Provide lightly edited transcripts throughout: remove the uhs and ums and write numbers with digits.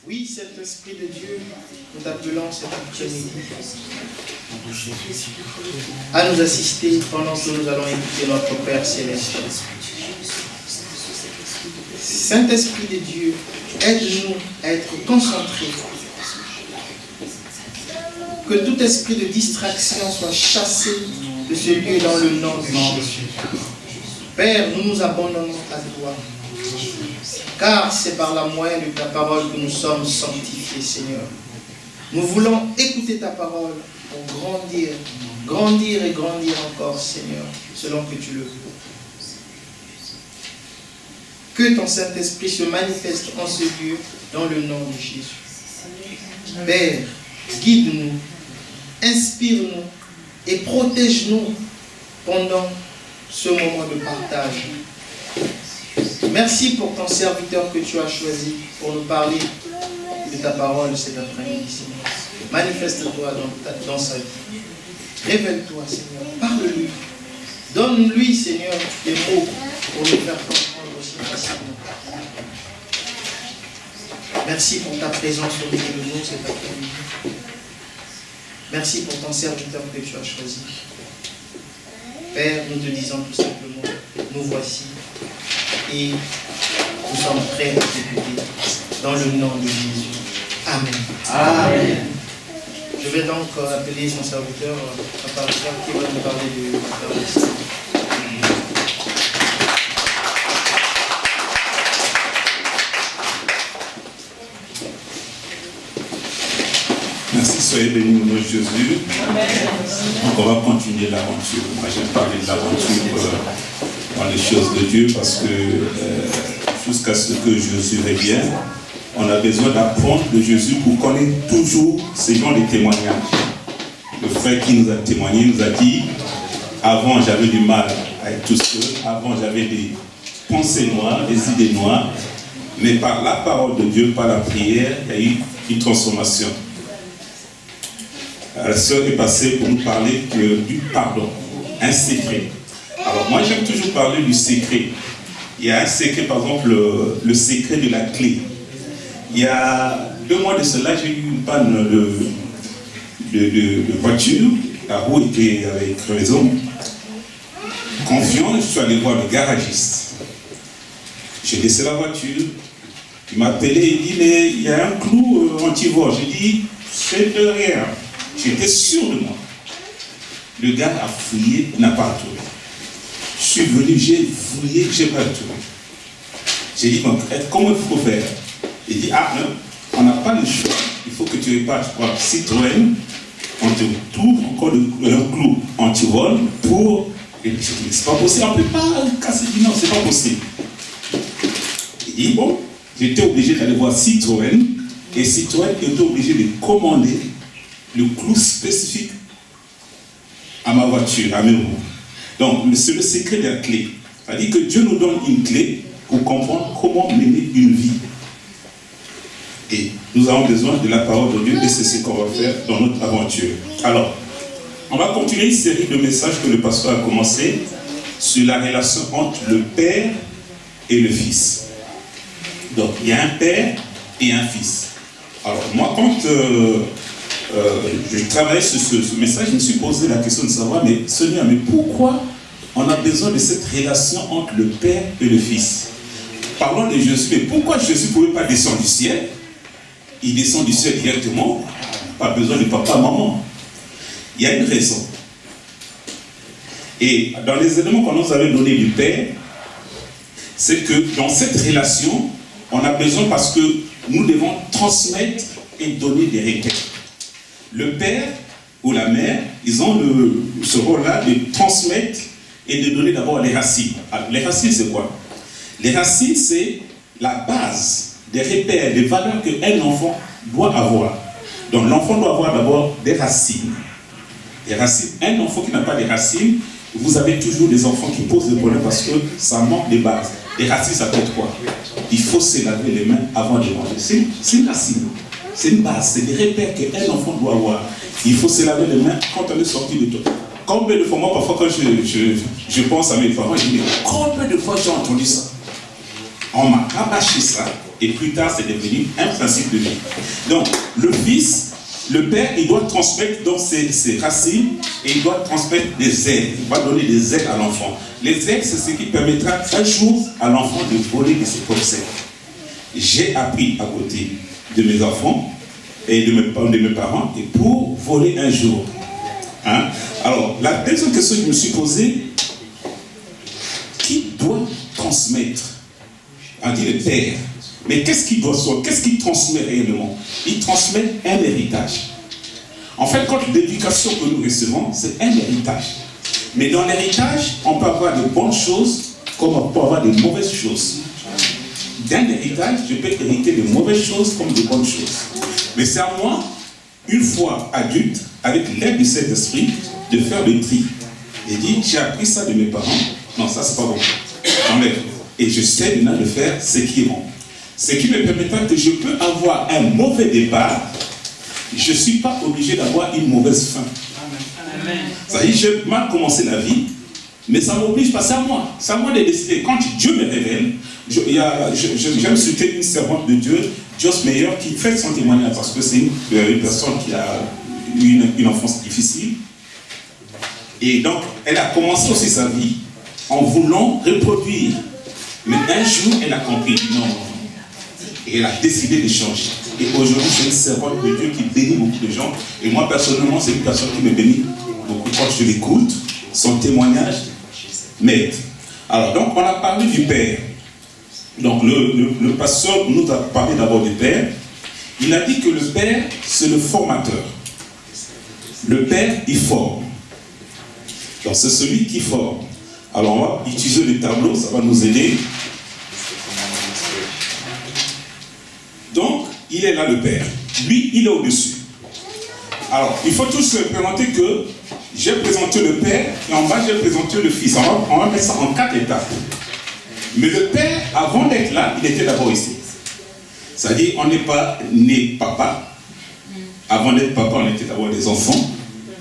Oui, cet Esprit de Dieu, nous t'appelons cet après-midi à nous assister pendant que nous allons écouter notre Père Céleste. Saint-Esprit de Dieu, aide-nous à être concentrés. Que tout esprit de distraction soit chassé de ce lieu dans le nom de Jésus. Père, nous nous abandonnons à toi. Car c'est par la moyen de ta parole que nous sommes sanctifiés, Seigneur. Nous voulons écouter ta parole pour grandir, grandir et grandir encore, Seigneur, selon que tu le veux. Que ton Saint-Esprit se manifeste en ce lieu dans le nom de Jésus. Père, guide-nous, inspire-nous et protège-nous pendant ce moment de partage. Merci pour ton serviteur que tu as choisi pour nous parler de ta parole cet après-midi, Seigneur. Manifeste-toi dans sa vie. Révèle-toi, Seigneur. Parle-lui. Donne-lui, Seigneur, des mots pour nous faire comprendre aussi facilement. Merci pour ta présence au milieu de nous cet après-midi. Merci pour ton serviteur que tu as choisi. Père, nous te disons tout simplement, nous voici et nous sommes prêts à t'écouter dans le nom de Jésus. Amen. Amen. Je vais donc appeler son serviteur, Papa Richard, qui va nous parler de l'Eucharistie. Merci, soyez bénis au nom de Jésus. Amen. Donc on va continuer l'aventure. Moi j'aime parler de l'aventure dans les choses de Dieu parce que jusqu'à ce que Jésus revienne, on a besoin d'apprendre de Jésus pour connaître toujours ce genre de témoignages. Le frère qui nous a témoigné nous a dit, avant j'avais du mal à être tout seul, avant j'avais des pensées noires, des idées noires, mais par la parole de Dieu, par la prière, il y a eu une transformation. La sœur est passée pour nous parler du pardon, un secret. Alors moi j'aime toujours parler du secret. Il y a un secret, par exemple, le secret de la clé. Il y a 2 mois de cela, j'ai eu une panne de voiture. La roue était avec raison. Confiant, je suis allé voir le garagiste. J'ai laissé la voiture. Il m'a appelé, il dit, mais il y a un clou anti-vol. J'ai dit, c'est de rien. J'étais sûr de moi. Le gars a fouillé, n'a pas trouvé. Je suis venu, j'ai fouillé, j'ai pas trouvé. J'ai dit, bon, comment il faut faire? Il dit, ah non, on n'a pas le choix. Il faut que tu répares, je crois, Citroën. On te trouve encore un clou anti-vol pour... Et je dis, c'est pas possible, on ne peut pas casser. Non, c'est pas possible. Il dit, bon, j'étais obligé d'aller voir Citroën. Et Citroën était obligé de commander le clou spécifique à ma voiture, à mes roues. Donc, c'est le secret de la clé. C'est-à-dire que Dieu nous donne une clé pour comprendre comment mener une vie. Et nous avons besoin de la parole de Dieu et c'est ce qu'on va faire dans notre aventure. Alors, on va continuer une série de messages que le pasteur a commencé sur la relation entre le Père et le Fils. Donc, il y a un Père et un Fils. Alors, moi, quand je travaillais sur ce message, je me suis posé la question de savoir, mais Seigneur, mais pourquoi on a besoin de cette relation entre le Père et le Fils? Parlons de Jésus, mais pourquoi Jésus ne pouvait pas descendre du ciel? Il descend du ciel directement, pas besoin de papa, maman. Il y a une raison. Et dans les éléments qu'on nous avait donnés du Père, c'est que dans cette relation, on a besoin parce que nous devons transmettre et donner des requêtes. Le père ou la mère, ils ont ce rôle-là de transmettre et de donner d'abord les racines. Alors, les racines, c'est quoi? Les racines, c'est la base des repères, des valeurs qu'un enfant doit avoir. Donc, l'enfant doit avoir d'abord des racines. Des racines. Un enfant qui n'a pas de racines, vous avez toujours des enfants qui posent des problèmes parce que ça manque de base. Les racines, ça peut être quoi? Il faut se laver les mains avant de manger. C'est une racine. C'est une base, c'est des repères qu'un enfant doit avoir. Il faut se laver les mains quand on est sorti de toi. Combien de fois, moi, parfois, quand je pense à mes parents, je dis, mais combien de fois j'ai entendu ça? On m'a rabâché ça. et plus tard c'est devenu un principe de vie. Donc le fils, le père, il doit transmettre donc ses racines et il doit transmettre des ailes. Il va donner des ailes à l'enfant. Les ailes, c'est ce qui permettra un jour à l'enfant de voler de ses propres ailes. J'ai appris à côté de mes enfants et de mes parents et pour voler un jour. Hein? Alors, la deuxième question que je me suis posée, qui doit transmettre? On dit le père. Mais qu'est-ce qu'il doit faire? Qu'est-ce qu'il transmet réellement? Il transmet un héritage. En fait, quand l'éducation que nous recevons, c'est un héritage. Mais dans l'héritage, on peut avoir de bonnes choses comme on peut avoir de mauvaises choses. D'un héritage, je peux hériter de mauvaises choses comme de bonnes choses. Mais c'est à moi, une fois adulte, avec l'aide du Saint-Esprit, de faire le tri. Et dire, j'ai appris ça de mes parents. Non, ça c'est pas bon. J'enlève. Et je sais maintenant de faire ce qui est bon. Ce qui me permettra que je peux avoir un mauvais départ, je ne suis pas obligé d'avoir une mauvaise fin. Amen. Ça dit, j'ai mal commencé la vie, mais ça m'oblige pas, c'est à moi. C'est à moi de décider. Quand Dieu me révèle, j'aime citer une servante de Dieu, Joss Meyer, qui fait son témoignage parce que c'est une personne qui a eu une enfance difficile. Et donc, elle a commencé aussi sa vie en voulant reproduire. Mais un jour, elle a compris, non. Et elle a décidé de changer. Et aujourd'hui, c'est une servante de Dieu qui bénit beaucoup de gens. Et moi, personnellement, c'est une personne qui me bénit beaucoup. Quand je l'écoute, son témoignage m'aide. Alors, donc, on a parlé du Père. Donc, le pasteur nous a parlé d'abord du Père. Il a dit que le Père, c'est le formateur. Le Père, il forme. Donc, c'est celui qui forme. Alors, on va utiliser le tableau, ça va nous aider. Donc, il est là le Père. Lui, il est au-dessus. Alors, il faut tous se présenter que j'ai présenté le Père et en bas, j'ai présenté le Fils. On va mettre ça en 4 étapes. Mais le Père, avant d'être là, il était d'abord ici. C'est-à-dire, on n'est pas né papa. Avant d'être papa, on était d'abord des enfants.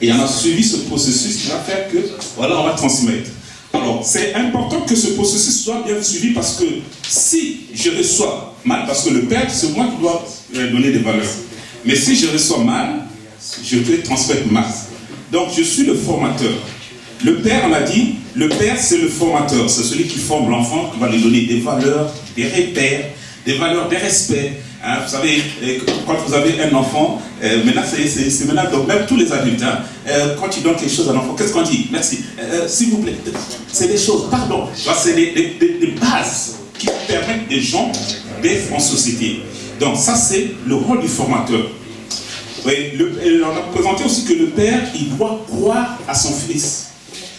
Et on a suivi ce processus qui va faire que, voilà, on va transmettre. Alors, c'est important que ce processus soit bien suivi parce que si je reçois mal, parce que le Père, c'est moi qui dois donner des valeurs. Mais si je reçois mal, je peux transmettre mal. Donc, je suis le formateur. Le Père, on a dit, le Père, c'est le formateur. C'est celui qui forme l'enfant, qui va lui donner des valeurs, des repères, des valeurs, des respects. Hein, vous savez, quand vous avez un enfant, maintenant c'est maintenant, donc même tous les adultes, hein, quand tu donnes quelque chose à un enfant, qu'est-ce qu'on dit? Merci, s'il vous plaît. C'est des choses, pardon, c'est des bases qui permettent des gens d'être en société. Donc ça c'est le rôle du formateur. Oui, on a présenté aussi que le Père, il doit croire à son Fils.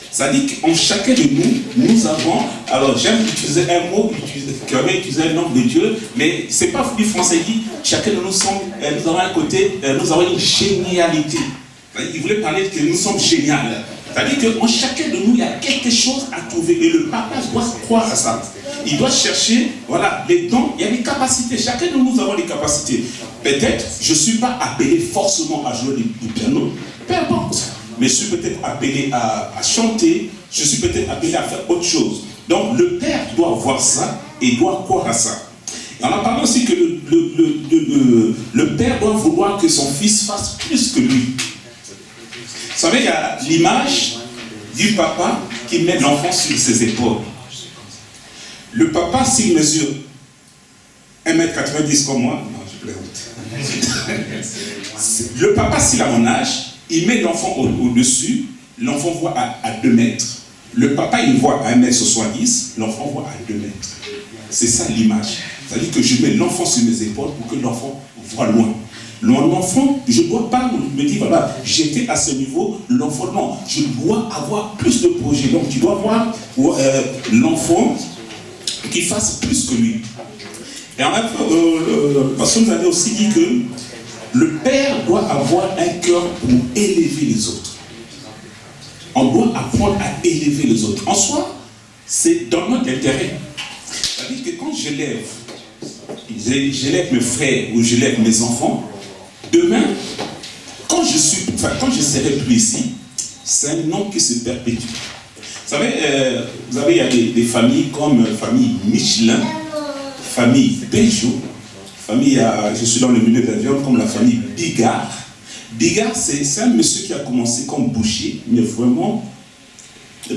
Ça dit qu'en chacun de nous, nous avons, alors j'aime utiliser un mot, qui avait utilisé un nom de Dieu, mais c'est pas du français, il dit, chacun de nous sommes, nous avons un côté, nous avons une génialité. Il voulait parler que nous sommes géniaux. C'est-à-dire qu'en chacun de nous, il y a quelque chose à trouver, et le papa doit croire à ça. Il doit chercher, voilà, les dons, il y a des capacités, chacun de nous avons des capacités. Peut-être, je ne suis pas appelé forcément à jouer du piano, peu importe. Mais je suis peut-être appelé à chanter, je suis peut-être appelé à faire autre chose. Donc le Père doit voir ça et doit croire à ça. Et on a parlé aussi que le Père doit vouloir que son Fils fasse plus que lui. Vous savez, il y a l'image du papa qui met l'enfant sur ses épaules. Le papa, s'il mesure 1m90 comme moi, non, je plaisante. Le papa, s'il a mon âge, il met l'enfant au-dessus, l'enfant voit à 2 mètres. Le papa, il voit à 1m70, l'enfant voit à 2 mètres. C'est ça l'image. C'est-à-dire que je mets l'enfant sur mes épaules pour que l'enfant voit loin. L'enfant, je ne dois pas me dire, voilà, j'étais à ce niveau, l'enfant, non. Je dois avoir plus de projets. Donc, tu dois voir l'enfant qui fasse plus que lui. Et en fait, parce que vous avez aussi dit que le Père doit avoir un cœur pour élever les autres. On doit apprendre à élever les autres. En soi, c'est dans notre intérêt. C'est-à-dire que quand j'élève mes frères ou j'élève mes enfants, demain, quand je serai plus ici, c'est un nom qui se perpétue. Vous savez, il y a des familles comme famille Michelin, famille Béjou, je suis dans le milieu de la viande, comme la famille Bigard. Bigard, c'est un monsieur qui a commencé comme boucher, mais vraiment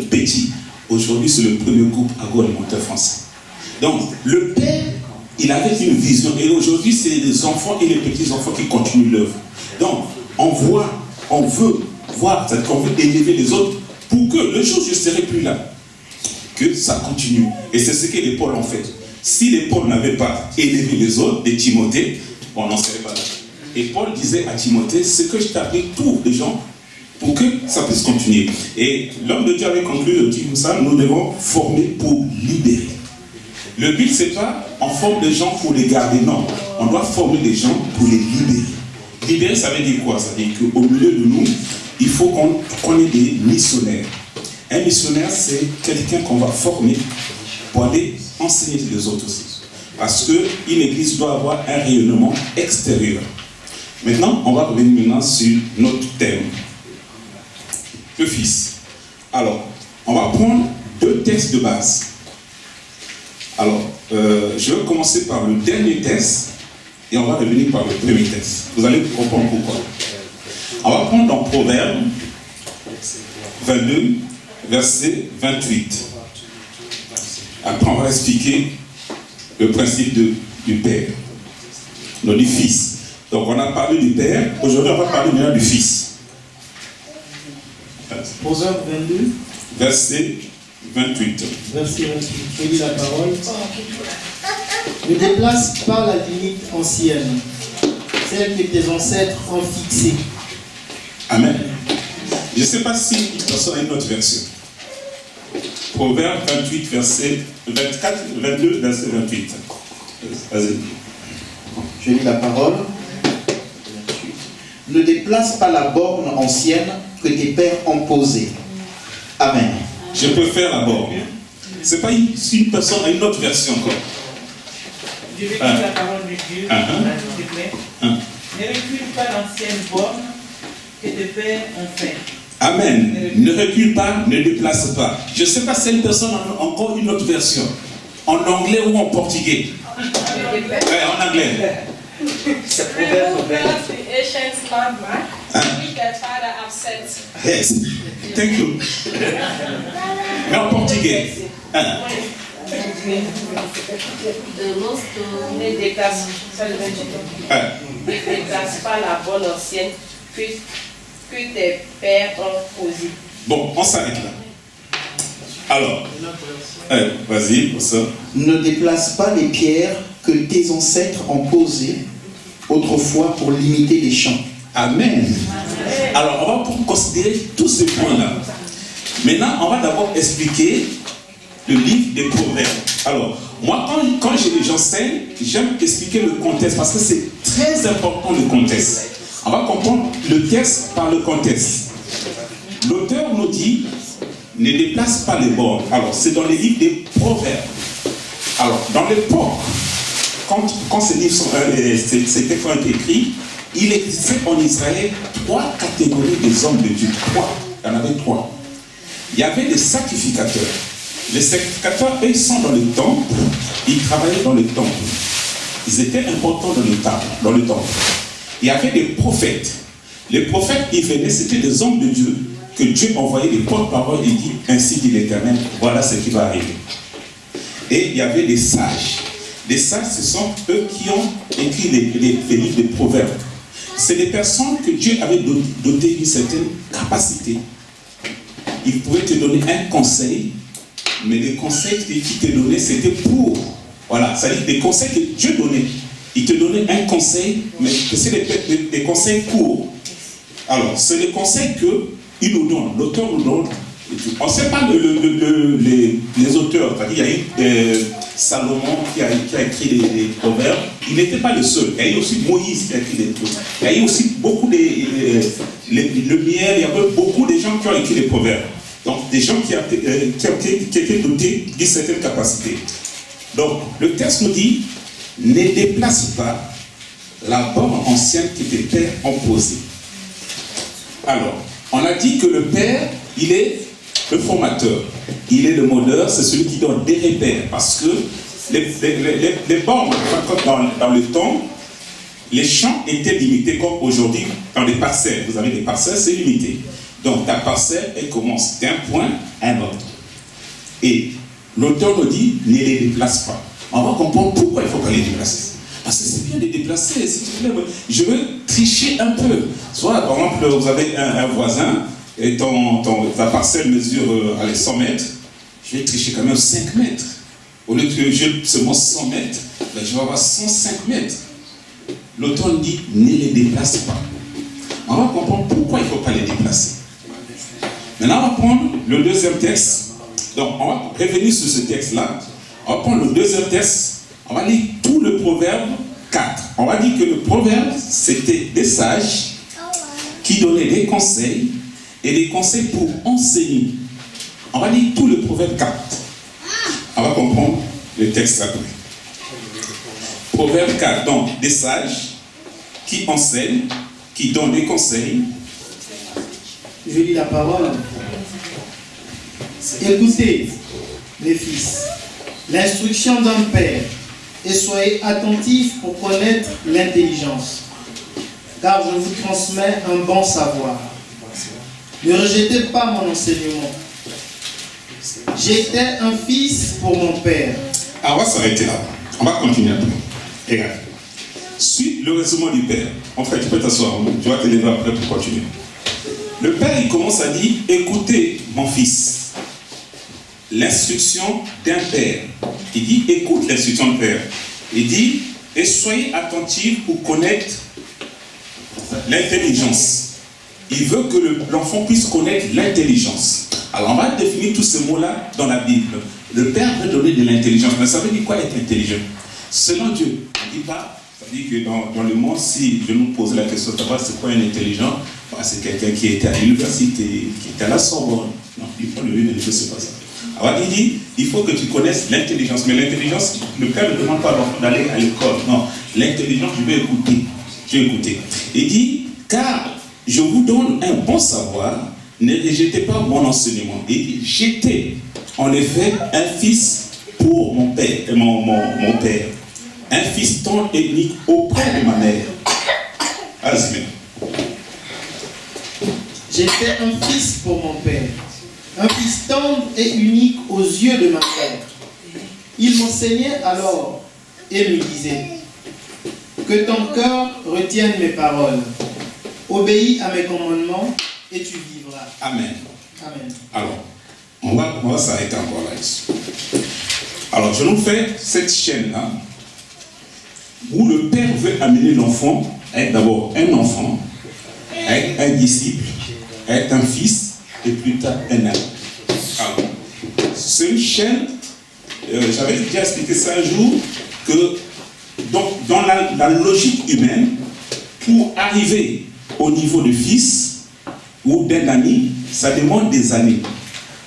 petit. Aujourd'hui, c'est le premier groupe agroalimentaire français. Donc, le père, il avait une vision. Et aujourd'hui, c'est les enfants et les petits-enfants qui continuent l'œuvre. Donc, on veut voir, c'est-à-dire qu'on veut élever les autres pour que le jour où je ne serai plus là, que ça continue. Et c'est ce que les Paul ont fait. Si les Paul n'avaient pas élevé les autres, des Timothée, on n'en serait pas là. Et Paul disait à Timothée, ce que je t'ai appris, tous les gens, pour que ça puisse continuer. Et l'homme de Dieu avait conclu, dit comme ça, nous devons former pour libérer. Le but, c'est pas on forme des gens pour les garder, non. On doit former des gens pour les libérer. Libérer, ça veut dire quoi? Ça veut dire qu'au milieu de nous, il faut qu'on ait des missionnaires. Un missionnaire, c'est quelqu'un qu'on va former pour aller enseigner les autres aussi. Parce qu'une église doit avoir un rayonnement extérieur. Maintenant, on va revenir maintenant sur notre thème. Le Fils. Alors, on va prendre 2 textes de base. Alors, je vais commencer par le dernier texte et on va revenir par le premier texte. Vous allez comprendre pourquoi. On va prendre dans Proverbe 22, verset 28. Après, on va expliquer le principe du Père, non du Fils. Donc, on a parlé du Père. Aujourd'hui, on va parler maintenant du Fils. Proverbe 22. Verset 28. Verset 28. Je lis la parole. Ne déplace pas la limite ancienne, celle que tes ancêtres ont fixée. Amen. Je ne sais pas si il peut a une autre version. Proverbe 28, verset 24, 22, verset 28. Vas-y. Je lis la parole. Ne déplace pas la borne ancienne que tes pères ont posée. Amen. Je préfère la borne. Ce n'est pas si une personne a une autre version encore. Je vais dire la parole de Dieu, s'il te plaît. Ne recule pas l'ancienne borne que tes pères ont fait. Amen. Ne recule pas, ne déplace pas. Je ne sais pas si une personne a encore une autre version. En anglais ou en portugais. En anglais. Remove not the ancient landmark which their father have set. Yes. Thank you. Mais en portugais. Ne déplace pas la borne ancienne que tes pères ont posée. Bon, on s'arrête là. Alors, vas-y, pour ça. Ne déplace pas les pierres que tes ancêtres ont posées autrefois pour limiter les champs. Amen. Alors, on va considérer tous ces points-là. Maintenant, on va d'abord expliquer le livre des Proverbes. Alors, moi, quand j'enseigne, j'aime expliquer le contexte parce que c'est très important le contexte. On va comprendre le texte par le contexte. L'auteur nous dit, ne déplace pas les bornes. Alors, c'est dans les livres des Proverbes. Alors, dans l'époque, quand ces textes ont été écrits, il existait en Israël 3 catégories des hommes de Dieu. 3. Il y en avait 3. Il y avait des sacrificateurs. Les sacrificateurs, eux, ils sont dans le temple. Ils travaillaient dans le temple. Ils étaient importants dans le temple. Il y avait des prophètes. Les prophètes, ils venaient, c'était des hommes de Dieu que Dieu envoyait des porte-paroles et dit, ainsi dit l'Éternel, voilà ce qui va arriver. Et il y avait des sages. Les sages, ce sont eux qui ont écrit les livres des Proverbes. C'est des personnes que Dieu avait dotées d'une certaine capacité. Ils pouvaient te donner un conseil, mais les conseils qui te donnaient, c'était pour. Voilà, c'est-à-dire des conseils que Dieu donnait. Il te donnait un conseil, mais c'est des conseils courts. Alors, c'est les conseils qu'il nous donne, l'auteur nous donne. On ne sait pas les auteurs. C'est-à-dire, il y a eu Salomon qui a écrit les proverbes. Il n'était pas le seul. Il y a eu aussi Moïse qui a écrit les proverbes. Il y a eu aussi beaucoup le miel. Il y avait beaucoup de gens qui ont écrit les proverbes. Donc, des gens qui étaient dotés d'une certaine capacité. Donc, le texte nous dit, ne déplace pas la borne ancienne que tes pères ont posée. Alors, on a dit que le père, il est le formateur. Il est le modèle, c'est celui qui donne des repères. Parce que les bornes, dans le temps, les champs étaient limités comme aujourd'hui dans les parcelles. Vous avez des parcelles, c'est limité. Donc ta parcelle, elle commence d'un point à un autre. Et l'auteur nous dit, ne les déplace pas. On va comprendre pourquoi il ne faut pas les déplacer. Parce que c'est bien de les déplacer, s'il te plaît. Je veux tricher un peu. Soit, par exemple, vous avez un voisin, et ta parcelle mesure 100 mètres, je vais tricher quand même 5 mètres. Au lieu que j'ai seulement 100 mètres, ben je vais avoir 105 mètres. L'auteur nous dit, ne les déplace pas. On va comprendre pourquoi il ne faut pas les déplacer. Maintenant, on va prendre le deuxième texte. Donc, on va revenir sur ce texte-là. On va prendre le deuxième texte. On va lire tout le proverbe 4. On va dire que le proverbe, c'était des sages qui donnaient des conseils et des conseils pour enseigner. On va lire tout le proverbe 4. On va comprendre le texte après. Proverbe 4. Donc, des sages qui enseignent, qui donnent des conseils. Je lis la parole. Écoutez, mes fils, l'instruction d'un père, et soyez attentifs pour connaître l'intelligence, car je vous transmets un bon savoir. Ne rejetez pas mon enseignement. J'étais un fils pour mon père. Alors, on va s'arrêter là. On va continuer après. Regarde. Suis le raisonnement du père. En fait, tu peux t'asseoir. Tu vas te lever après pour continuer. Le père, il commence à dire, écoutez, mon fils. L'instruction d'un père. Il dit, écoute l'instruction du père. Il dit, et soyez attentifs pour connaître l'intelligence. Il veut que l'enfant puisse connaître l'intelligence. Alors, on va définir tous ces mots-là dans la Bible. Le père veut donner de l'intelligence. Mais ça veut dire quoi être intelligent? Selon Dieu. On ne dit pas, ça veut dire que dans le monde, si je nous pose la question de savoir c'est quoi un intelligent, bah, c'est quelqu'un qui était à l'université, qui était à la Sorbonne. Non, il faut le dire, c'est pas ça. Alors il dit, il faut que tu connaisses l'intelligence. Mais l'intelligence, le père ne demande pas d'aller à l'école. Non, l'intelligence, je vais écouter. Je vais écouter. Il dit, car je vous donne un bon savoir, ne rejetez pas mon enseignement. Il dit, j'étais en effet un fils pour mon père, mon père. Un fils tendre et unique auprès de ma mère. Vas-y. J'étais un fils pour mon père. Un fils tendre et unique aux yeux de ma mère. Il m'enseignait alors et me disait, que ton cœur retienne mes paroles. Obéis à mes commandements et tu vivras. Amen. Amen. Alors, on va s'arrêter encore là-dessus. Alors, je nous fais cette chaîne-là où le père veut amener l'enfant à être d'abord un enfant, à être un disciple, à être un fils, et plus tard un ami. Alors, c'est une chaîne, j'avais déjà expliqué ça un jour, que dans la logique humaine, pour arriver au niveau de fils ou d'un ami, ça demande des années.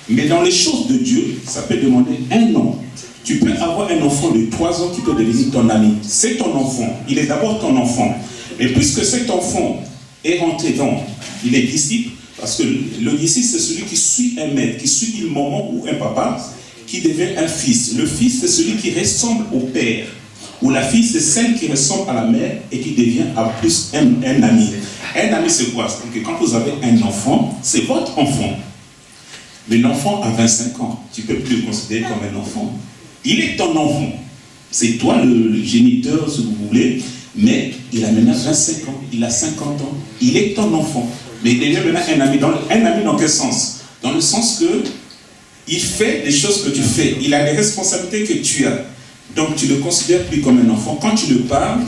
Mais dans les choses de Dieu, ça peut demander un an. Tu peux avoir un enfant de 3 ans qui peut devenir ton ami. C'est ton enfant. Il est d'abord ton enfant. Et puisque cet enfant est rentré il est disciple, parce que le disciple, c'est celui qui suit un maître, qui suit une maman ou un papa, qui devient un fils. Le fils, c'est celui qui ressemble au père. Ou la fille, c'est celle qui ressemble à la mère et qui devient à plus un ami. Un ami, c'est quoi? C'est que quand vous avez un enfant, c'est votre enfant. Mais l'enfant a 25 ans. Tu ne peux plus le considérer comme un enfant. Il est ton enfant. C'est toi le géniteur, si vous voulez. Mais il a maintenant 25 ans. Il a 50 ans. Il est ton enfant. Mais il devient maintenant un ami. Un ami dans quel sens? Dans le sens que il fait des choses que tu fais. Il a des responsabilités que tu as. Donc tu ne le considères plus comme un enfant. Quand tu le parles,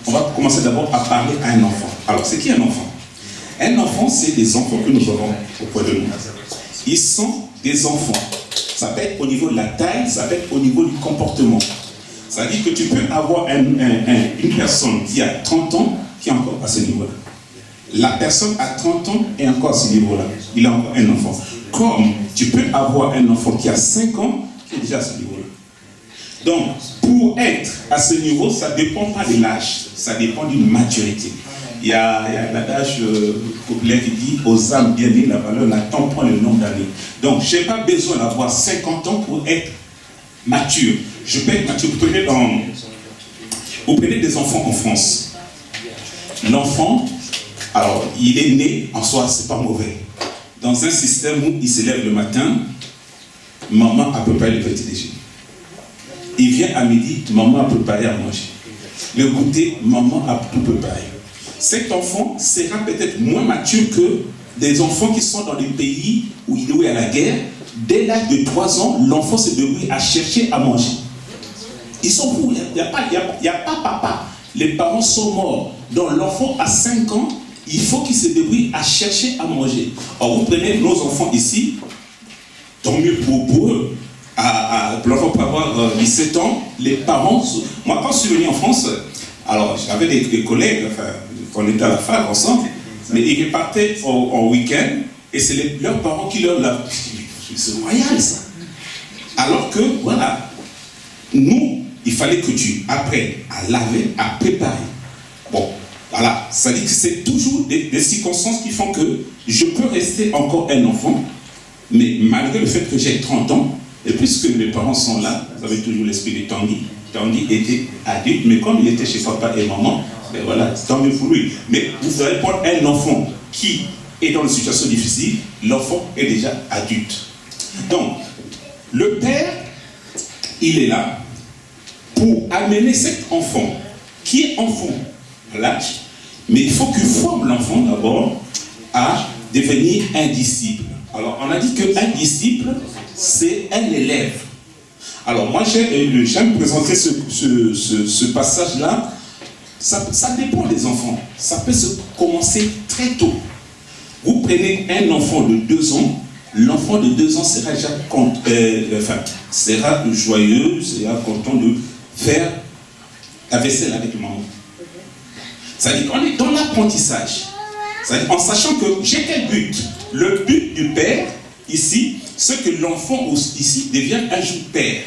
on va commencer d'abord à parler à un enfant. Alors c'est qui un enfant? Un enfant, c'est des enfants que nous avons auprès de nous. Ils sont des enfants. Ça peut être au niveau de la taille, ça peut être au niveau du comportement. Ça veut dire que tu peux avoir une personne qui a 30 ans qui est encore à ce niveau-là. La personne à 30 ans est encore à ce niveau-là. Il a encore un enfant. Comme tu peux avoir un enfant qui a 5 ans qui est déjà à ce niveau-là. Donc, pour être à ce niveau, ça ne dépend pas de l'âge, ça dépend d'une maturité. Il y a l'adage populaire qui dit « aux âmes bien nées, la valeur n'attend pas le nombre d'années ». Donc, je n'ai pas besoin d'avoir 50 ans pour être mature. Je peux être mature. Vous prenez des enfants en France. L'enfant, alors, il est né en soi, c'est pas mauvais. Dans un système où il se lève le matin, maman a préparé le petit déjeuner. Il vient à midi, maman a préparé à manger. Le goûter, maman a tout préparé. Cet enfant sera peut-être moins mature que des enfants qui sont dans des pays où il est à la guerre. Dès l'âge de 3 ans, l'enfant se débrouille à chercher à manger. Ils sont fous, il n'y a pas papa. Les parents sont morts. Donc l'enfant à 5 ans, il faut qu'il se débrouille à chercher à manger. Or, vous prenez nos enfants ici, tant mieux pour eux. L'enfant peut avoir 17 ans, les parents... Moi, quand je suis venu en France, alors j'avais des collègues, enfin, on était à la fac ensemble, mais ils partaient en week-end, et c'est leurs parents qui leur lavent. C'est royal, ça. Alors que, voilà, nous, il fallait que tu apprennes à laver, à préparer. Bon, voilà, ça dit que c'est toujours des circonstances qui font que je peux rester encore un enfant, mais malgré le fait que j'ai 30 ans, et puisque mes parents sont là, vous avez toujours l'esprit de Tanguy. Tanguy était adulte, mais comme il était chez papa et maman, ben voilà, tant mieux pour lui. Mais vous allez prendre un enfant qui est dans une situation difficile, l'enfant est déjà adulte. Donc, le père, il est là pour amener cet enfant, qui est enfant à l'âge, mais il faut qu'il forme l'enfant d'abord à devenir un disciple. Alors, on a dit qu'un disciple, c'est un élève. Alors, moi, j'aime présenter ce passage-là. Ça dépend des enfants. Ça peut se commencer très tôt. Vous prenez un enfant de 2 ans, l'enfant de 2 ans sera déjà sera joyeux, sera content de faire la vaisselle avec maman. C'est-à-dire qu'on est dans l'apprentissage. C'est-à-dire en sachant que j'ai quel but? Le but du père, ici, c'est que l'enfant ici devient un jour père.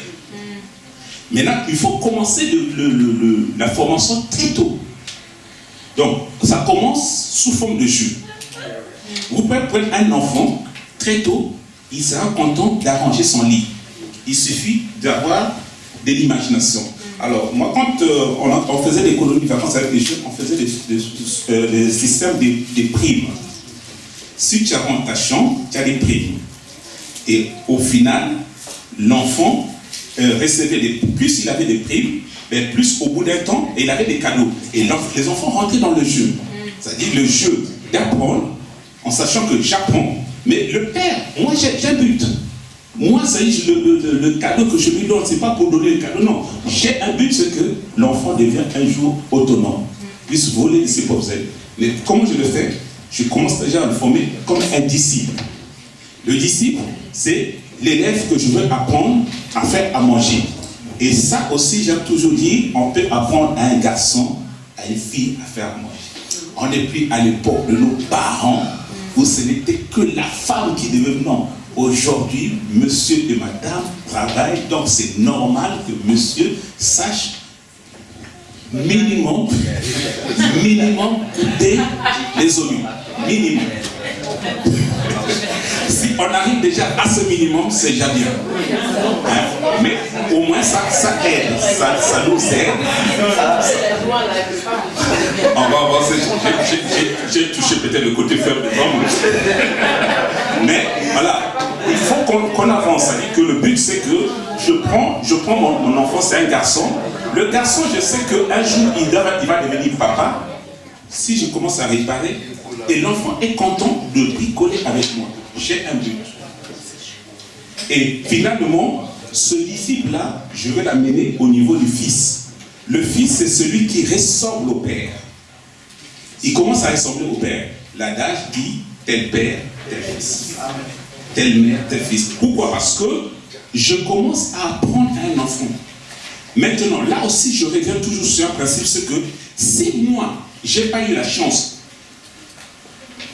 Maintenant, il faut commencer la formation très tôt. Donc, ça commence sous forme de jeu. Vous pouvez prendre un enfant très tôt, il sera content d'arranger son lit. Il suffit d'avoir de l'imagination. Alors, moi, quand on faisait des colonies de vacances avec les jeunes, on faisait des systèmes des primes. Si tu rentres ta chambre, tu as des primes. Et au final, l'enfant recevait plus il avait des primes, plus au bout d'un temps, il avait des cadeaux. Et les enfants rentraient dans le jeu. C'est-à-dire le jeu d'apprendre, en sachant que j'apprends. Mais le père, moi j'ai un but. Moi, ça y est, le cadeau que je lui donne, c'est pas pour donner le cadeau, non. J'ai un but, c'est que l'enfant devienne un jour autonome, puisse voler de ses propres ailes. Mais comment je le fais? Je commence déjà à le former comme un disciple. Le disciple, c'est l'élève que je veux apprendre à faire à manger. Et ça aussi, j'aime toujours dire, on peut apprendre à un garçon, à une fille à faire à manger. On n'est plus à l'époque de nos parents où ce n'était que la femme qui devait... Non. Aujourd'hui, monsieur et madame travaillent, donc c'est normal que monsieur sache minimum couper les oignons. Minimum. Si on arrive déjà à ce minimum, c'est déjà bien. Hein? Mais au moins ça aide, ça nous aide. On va voir, j'ai touché peut-être le côté faible des hommes. Mais voilà, il faut qu'on avance. C'est-à-dire que le but c'est que je prends mon enfant, c'est un garçon. Le garçon, je sais qu'un jour il va devenir papa. Si je commence à réparer, et l'enfant est content de bricoler avec moi. J'ai un but. Et finalement, ce disciple-là, je vais l'amener au niveau du fils. Le fils, c'est celui qui ressemble au père. Il commence à ressembler au père. L'adage dit tel père, tel fils. Telle mère, tel fils. Pourquoi? Parce que je commence à apprendre à un enfant. Maintenant, là aussi, je reviens toujours sur un principe, c'est que si moi, je n'ai pas eu la chance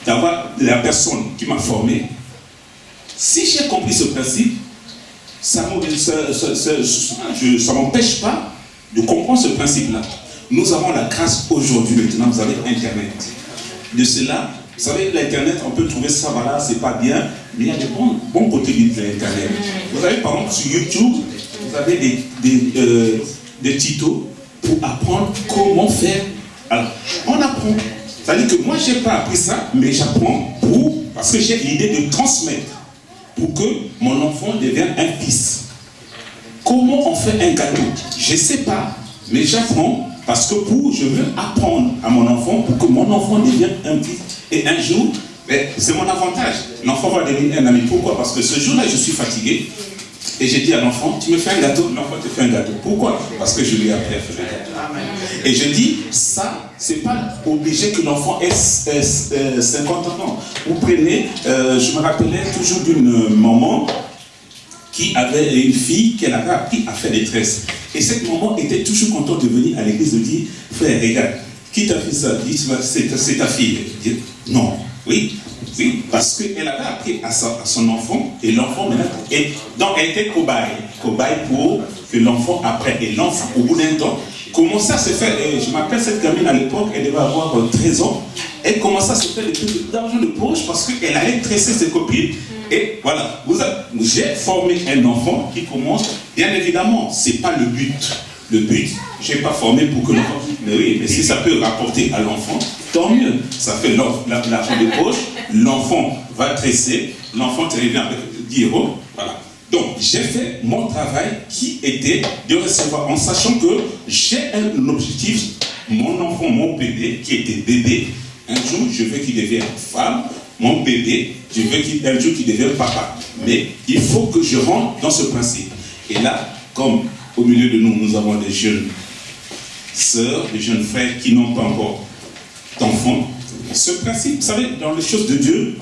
d'avoir la personne qui m'a formé, si j'ai compris ce principe, ça ne m'empêche pas de comprendre ce principe-là. Nous avons la grâce aujourd'hui, maintenant, vous avez Internet. De cela, vous savez, l'Internet, on peut trouver ça, voilà, c'est pas bien, mais il y a des bons côtés de l'Internet. Vous avez par exemple sur YouTube, vous vous avez des tutos pour apprendre comment faire. Alors, on apprend. C'est-à-dire que moi, je n'ai pas appris ça, mais j'apprends parce que j'ai l'idée de transmettre pour que mon enfant devienne un fils. Comment on fait un gâteau? Je ne sais pas, mais j'apprends parce que je veux apprendre à mon enfant pour que mon enfant devienne un fils. Et un jour, c'est mon avantage. L'enfant va devenir un ami. Pourquoi? Parce que ce jour-là, je suis fatigué. Et j'ai dit à l'enfant, tu me fais un gâteau? L'enfant te fait un gâteau. Pourquoi? Parce que je lui ai appris à faire un gâteau. Et je dis, ça, c'est pas obligé que l'enfant ait 50 ans. Non. Vous prenez, je me rappelais toujours d'une maman qui avait une fille qu'elle avait appris à faire des tresses. Et cette maman était toujours contente de venir à l'église de dire, frère, regarde, qui t'a fait ça? Dit, c'est ta fille. Je dis, non, oui, parce qu'elle avait appris à son enfant, et l'enfant maintenant, donc elle était cobaye pour que l'enfant apprenne. Et l'enfant, au bout d'un temps, commençait à se faire, je m'appelle cette gamine à l'époque, elle devait avoir 13 ans, elle commençait à se faire des trucs d'argent de poche parce qu'elle allait tresser ses copines. Et voilà, j'ai formé un enfant qui commence, bien évidemment, ce n'est pas le but. Le but, je n'ai pas formé pour que l'enfant... Mais oui, mais si ça peut rapporter à l'enfant, tant mieux. Ça fait l'argent de poche, l'enfant va tresser, l'enfant te revient avec 10 €. Voilà. Donc, j'ai fait mon travail qui était de recevoir, en sachant que j'ai un objectif, mon enfant, mon bébé, qui était bébé, un jour, je veux qu'il devienne femme, mon bébé, je veux qu'un jour qu'il devienne papa. Mais il faut que je rentre dans ce principe. Et là, comme au milieu de nous, nous avons des jeunes sœurs, des jeunes frères qui n'ont pas encore d'enfants, ce principe, vous savez, dans les choses de Dieu,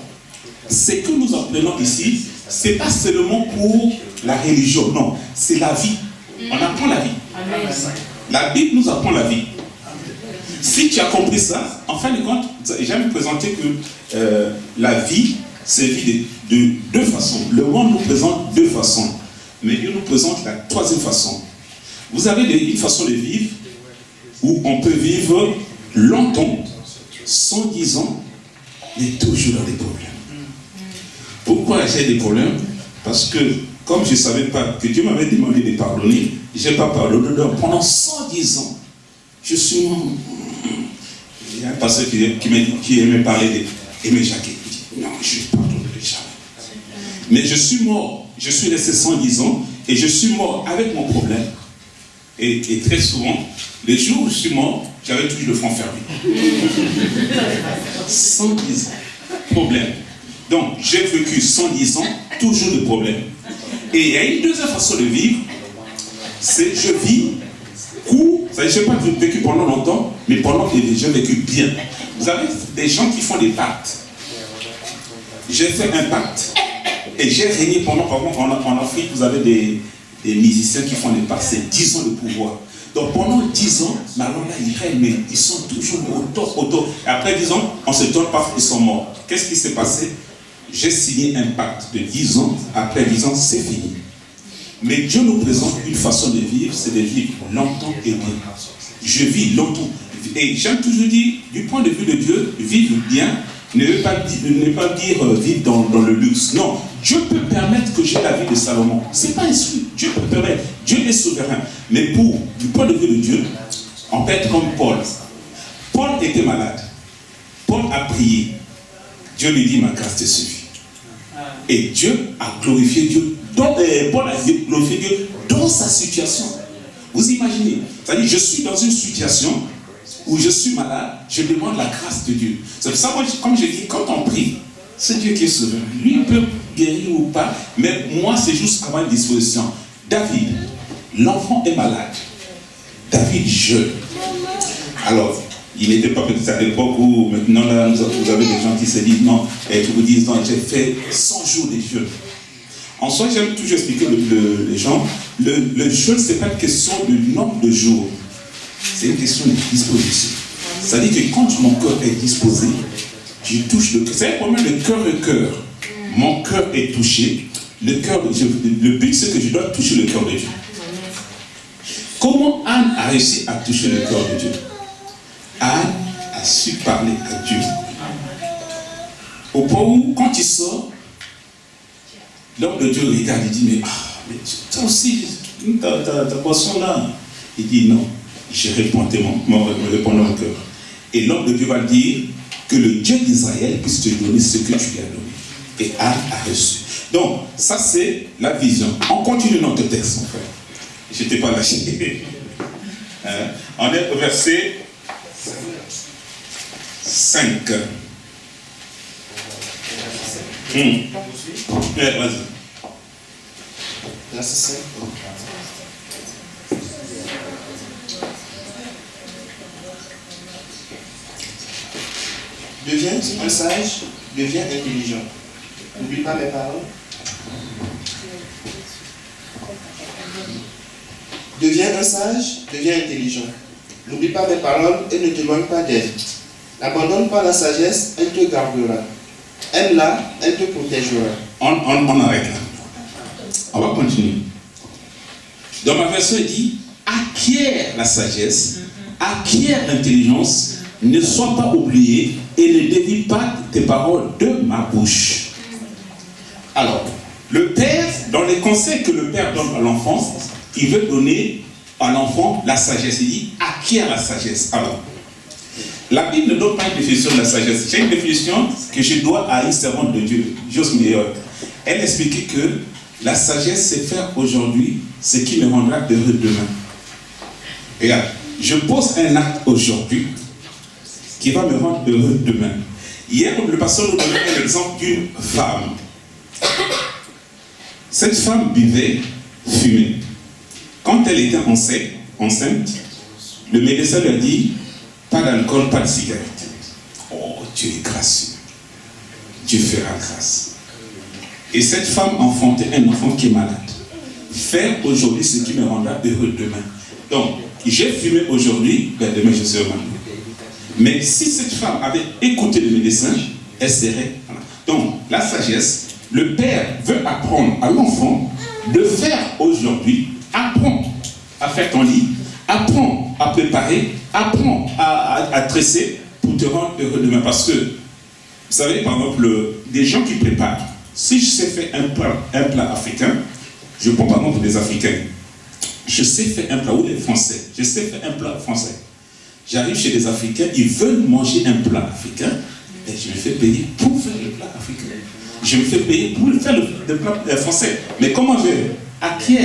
ce que nous apprenons ici, ce n'est pas seulement pour la religion, non, c'est la vie. On apprend la vie. La Bible nous apprend la vie. Si tu as compris ça, en fin de compte, j'aime présenter que la vie, c'est vie de deux façons. Le monde nous présente deux façons, mais Dieu nous présente la troisième façon. Vous avez une façon de vivre où on peut vivre longtemps, 110 ans, mais toujours dans des problèmes. Pourquoi j'ai des problèmes? Parce que, comme je ne savais pas que Dieu m'avait demandé de pardonner, je n'ai pas pardonné. Pendant 110 ans, je suis mort. Il y a un pasteur qui aimait parler d'Aimé Jacquet. Il dit, non, je ne pardonnerai jamais. Mais je suis mort. Je suis resté 110 ans et je suis mort avec mon problème. Et très souvent, les jours où je suis mort, j'avais toujours le front fermé. 110 ans. Problème. Donc, j'ai vécu 110 ans, toujours de problèmes. Et il y a une deuxième façon de vivre, c'est je vis court. Je n'ai pas vécu pendant longtemps, mais pendant que j'ai vécu bien. Vous avez des gens qui font des pactes. J'ai fait un pacte et j'ai régné pendant, par exemple, en Afrique, vous avez des musiciens qui font des pactes, c'est 10 ans de pouvoir. Donc pendant 10 ans, alors là, ils règnent, mais ils sont toujours au top. Et après 10 ans, on se donne pas, ils sont morts. Qu'est-ce qui s'est passé? J'ai signé un pacte de 10 ans, après 10 ans, c'est fini. Mais Dieu nous présente une façon de vivre, c'est de vivre longtemps et bien. Je vis longtemps. Et j'aime toujours dire, du point de vue de Dieu, vivre bien ne veut pas dire vivre dans le luxe. Non, Dieu peut permettre que j'ai la vie de Salomon. Ce n'est pas un souci. Dieu peut permettre. Dieu est souverain. Mais du point de vue de Dieu, on peut être comme Paul. Paul était malade. Paul a prié. Dieu lui dit, ma grâce te suffit. Et Dieu a glorifié Dieu. Paul a glorifié Dieu dans sa situation. Vous imaginez? C'est-à-dire, je suis dans une situation où je suis malade, je demande la grâce de Dieu. C'est pour ça, moi, comme je dis, quand on prie, c'est Dieu qui est souverain. Lui, il peut guérir ou pas, mais moi, c'est juste à ma disposition. David, l'enfant est malade. David jeûne. Alors, il n'était pas peut-être à l'époque où maintenant là, vous avez des gens qui se disent non, et qui vous disent non, j'ai fait 100 jours de jeûne. En soi, j'aime toujours expliquer les gens, le jeûne, ce n'est pas une question du nombre de jours, c'est une question de disposition. C'est-à-dire que quand mon cœur est disposé, je touche le cœur. C'est un problème de cœur et cœur. Mon cœur est touché. Le but, c'est que je dois toucher le cœur de Dieu. Comment Anne a réussi à toucher le cœur de Dieu? Anne a su parler à Dieu. Au point où, quand il sort, l'homme de Dieu regarde et dit, mais toi aussi, ta boisson là. Il dit non, j'ai répondu mon cœur. Et l'homme de Dieu va dire que le Dieu d'Israël puisse te donner ce que tu lui as donné. Et Anne a reçu. Donc, ça c'est la vision. On continue notre texte, mon frère. Je ne t'ai pas lâché. On est au verset 5. Vas-y. Verset 5. Deviens un sage, deviens intelligent. N'oublie pas mes paroles. Deviens un sage, deviens intelligent. N'oublie pas mes paroles et ne t'éloigne pas d'elle. N'abandonne pas la sagesse, elle te gardera. Aime-la, elle te protégera. On arrête là. On va continuer. Dans ma version, il dit acquiert la sagesse, acquiert l'intelligence, ne sois pas oublié et ne dévie pas tes paroles de ma bouche. Alors, le père, dans les conseils que le père donne à l'enfant, il veut donner à l'enfant la sagesse. Il dit acquiert la sagesse. Alors, la Bible ne donne pas une définition de la sagesse. J'ai une définition que je dois à une servante de Dieu, Joss Meilleur. Elle expliquait que la sagesse, c'est faire aujourd'hui ce qui me rendra heureux demain. Regarde, je pose un acte aujourd'hui qui va me rendre heureux demain. Hier, le pasteur nous donnait un exemple d'une femme. Cette femme buvait, fumait. Quand elle était enceinte, le médecin lui a dit pas d'alcool, pas de cigarette. Oh, Dieu est gracieux. Dieu fera grâce. Et cette femme enfantait un enfant qui est malade. Faire aujourd'hui ce qui me rendra heureux demain. Donc, j'ai fumé aujourd'hui, ben demain je serai malade. Mais si cette femme avait écouté le médecin, elle serait. Voilà. Donc, la sagesse, le père veut apprendre à l'enfant de faire aujourd'hui, apprends à faire ton lit, apprends à préparer, apprends à tresser pour te rendre heureux demain. Parce que, vous savez, par exemple, des gens qui préparent, si je sais faire un plat africain, je prends par exemple des Africains, je sais faire un plat, ou des Français, je sais faire un plat français. J'arrive chez des Africains, ils veulent manger un plat africain, et je me fais payer pour faire le plat africain. Je me fais payer pour faire le plat français. Mais comment j'ai acquis?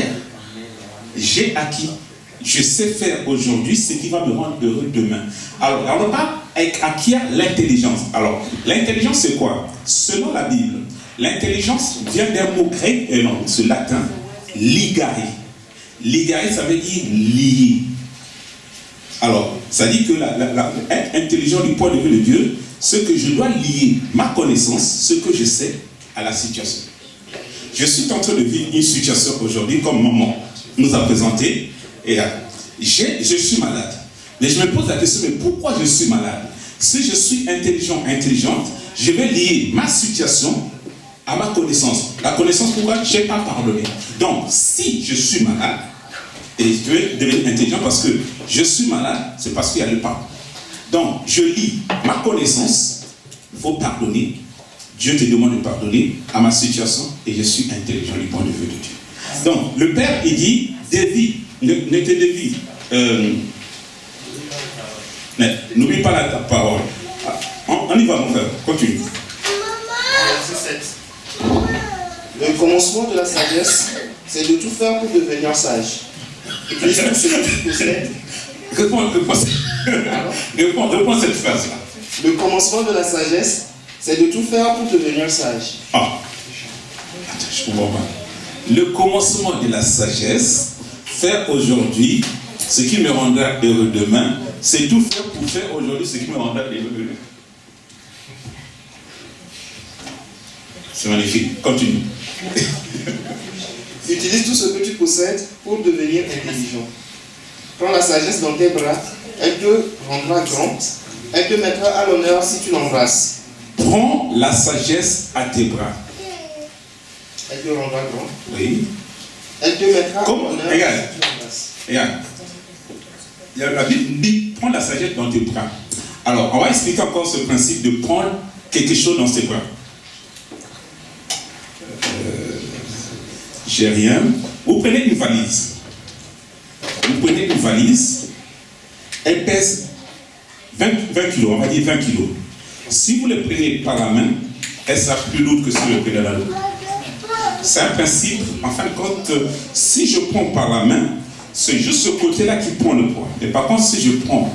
J'ai acquis. Je sais faire aujourd'hui ce qui va me rendre heureux demain. Alors, on ne va pas acquérir l'intelligence. Alors, l'intelligence, c'est quoi? Selon la Bible, l'intelligence vient d'un mot grec, et non, ce latin, ligare. Ligare, ça veut dire lier. Alors, ça dit que être intelligent du point de vue de Dieu, c'est que je dois lier ma connaissance, ce que je sais, à la situation. Je suis en train de vivre une situation aujourd'hui, comme maman nous a présenté, et je suis malade. Mais je me pose la question, mais pourquoi je suis malade? Si je suis intelligente, je vais lier ma situation à ma connaissance. La connaissance, pourquoi je n'ai pas pardonné. Donc, si je suis malade, et je vais devenir intelligent parce que je suis malade, c'est parce qu'il y a le pardon. Donc, je lis ma connaissance, il faut pardonner. Dieu te demande de pardonner à ma situation et je suis intelligent du point de vue de Dieu. Donc, le Père, il dit, dévie, ne te dévie. N'oublie pas ta parole. On y va, mon frère, continue. Verset 7. Le commencement de la sagesse, c'est de tout faire pour devenir sage. Utilise tout ce que tu possèdes. Réponds cette phrase-là. Le commencement de la sagesse, c'est de tout faire pour devenir sage. Ah, attends, je ne comprends pas. Le commencement de la sagesse, faire aujourd'hui ce qui me rendra heureux demain, c'est tout faire pour faire aujourd'hui ce qui me rendra heureux demain. C'est magnifique. Continue. Utilise tout ce que tu possèdes pour devenir intelligent. Prends la sagesse dans tes bras, elle te rendra grand, elle te mettra à l'honneur si tu l'embrasses. Prends la sagesse à tes bras. Elle te rendra grand. Oui. Elle te mettra à l'honneur si regarde, tu l'embrasses. Regarde. La Bible dit, prends la sagesse dans tes bras. Alors, on va expliquer encore ce principe de prendre quelque chose dans ses bras. J'ai rien. Vous prenez une valise. prenez une valise, elle pèse 20 kilos, on va dire 20 kilos. Si vous le prenez par la main, elle sera plus lourde que si vous le prenez dans l'eau. C'est un principe, en fin de compte, si je prends par la main, c'est juste ce côté-là qui prend le poids. Mais par contre, si je prends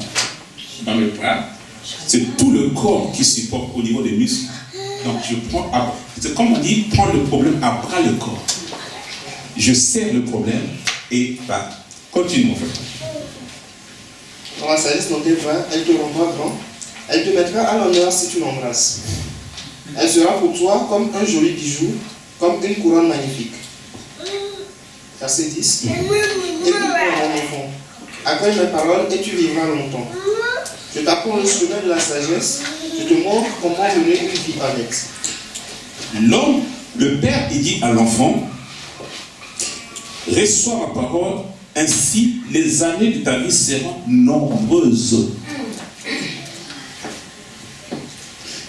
dans le bras, c'est tout le corps qui supporte au niveau des muscles. Donc je prends, c'est comme on dit, prendre le problème à bras le corps. Je serre le problème et continue en fait. Quand la sagesse dans tes bras, elle te rendra grand. Elle te mettra à l'honneur si tu l'embrasses. Elle sera pour toi comme un joli bijou, comme une couronne magnifique. Verset 10. Écoute-moi, mon enfant. Accueille mes paroles et tu vivras longtemps. Je t'apprends le chemin de la sagesse. Je te montre comment mener une vie honnête. L'homme, le père, il dit à l'enfant, reçois ma parole, ainsi les années de ta vie seront nombreuses.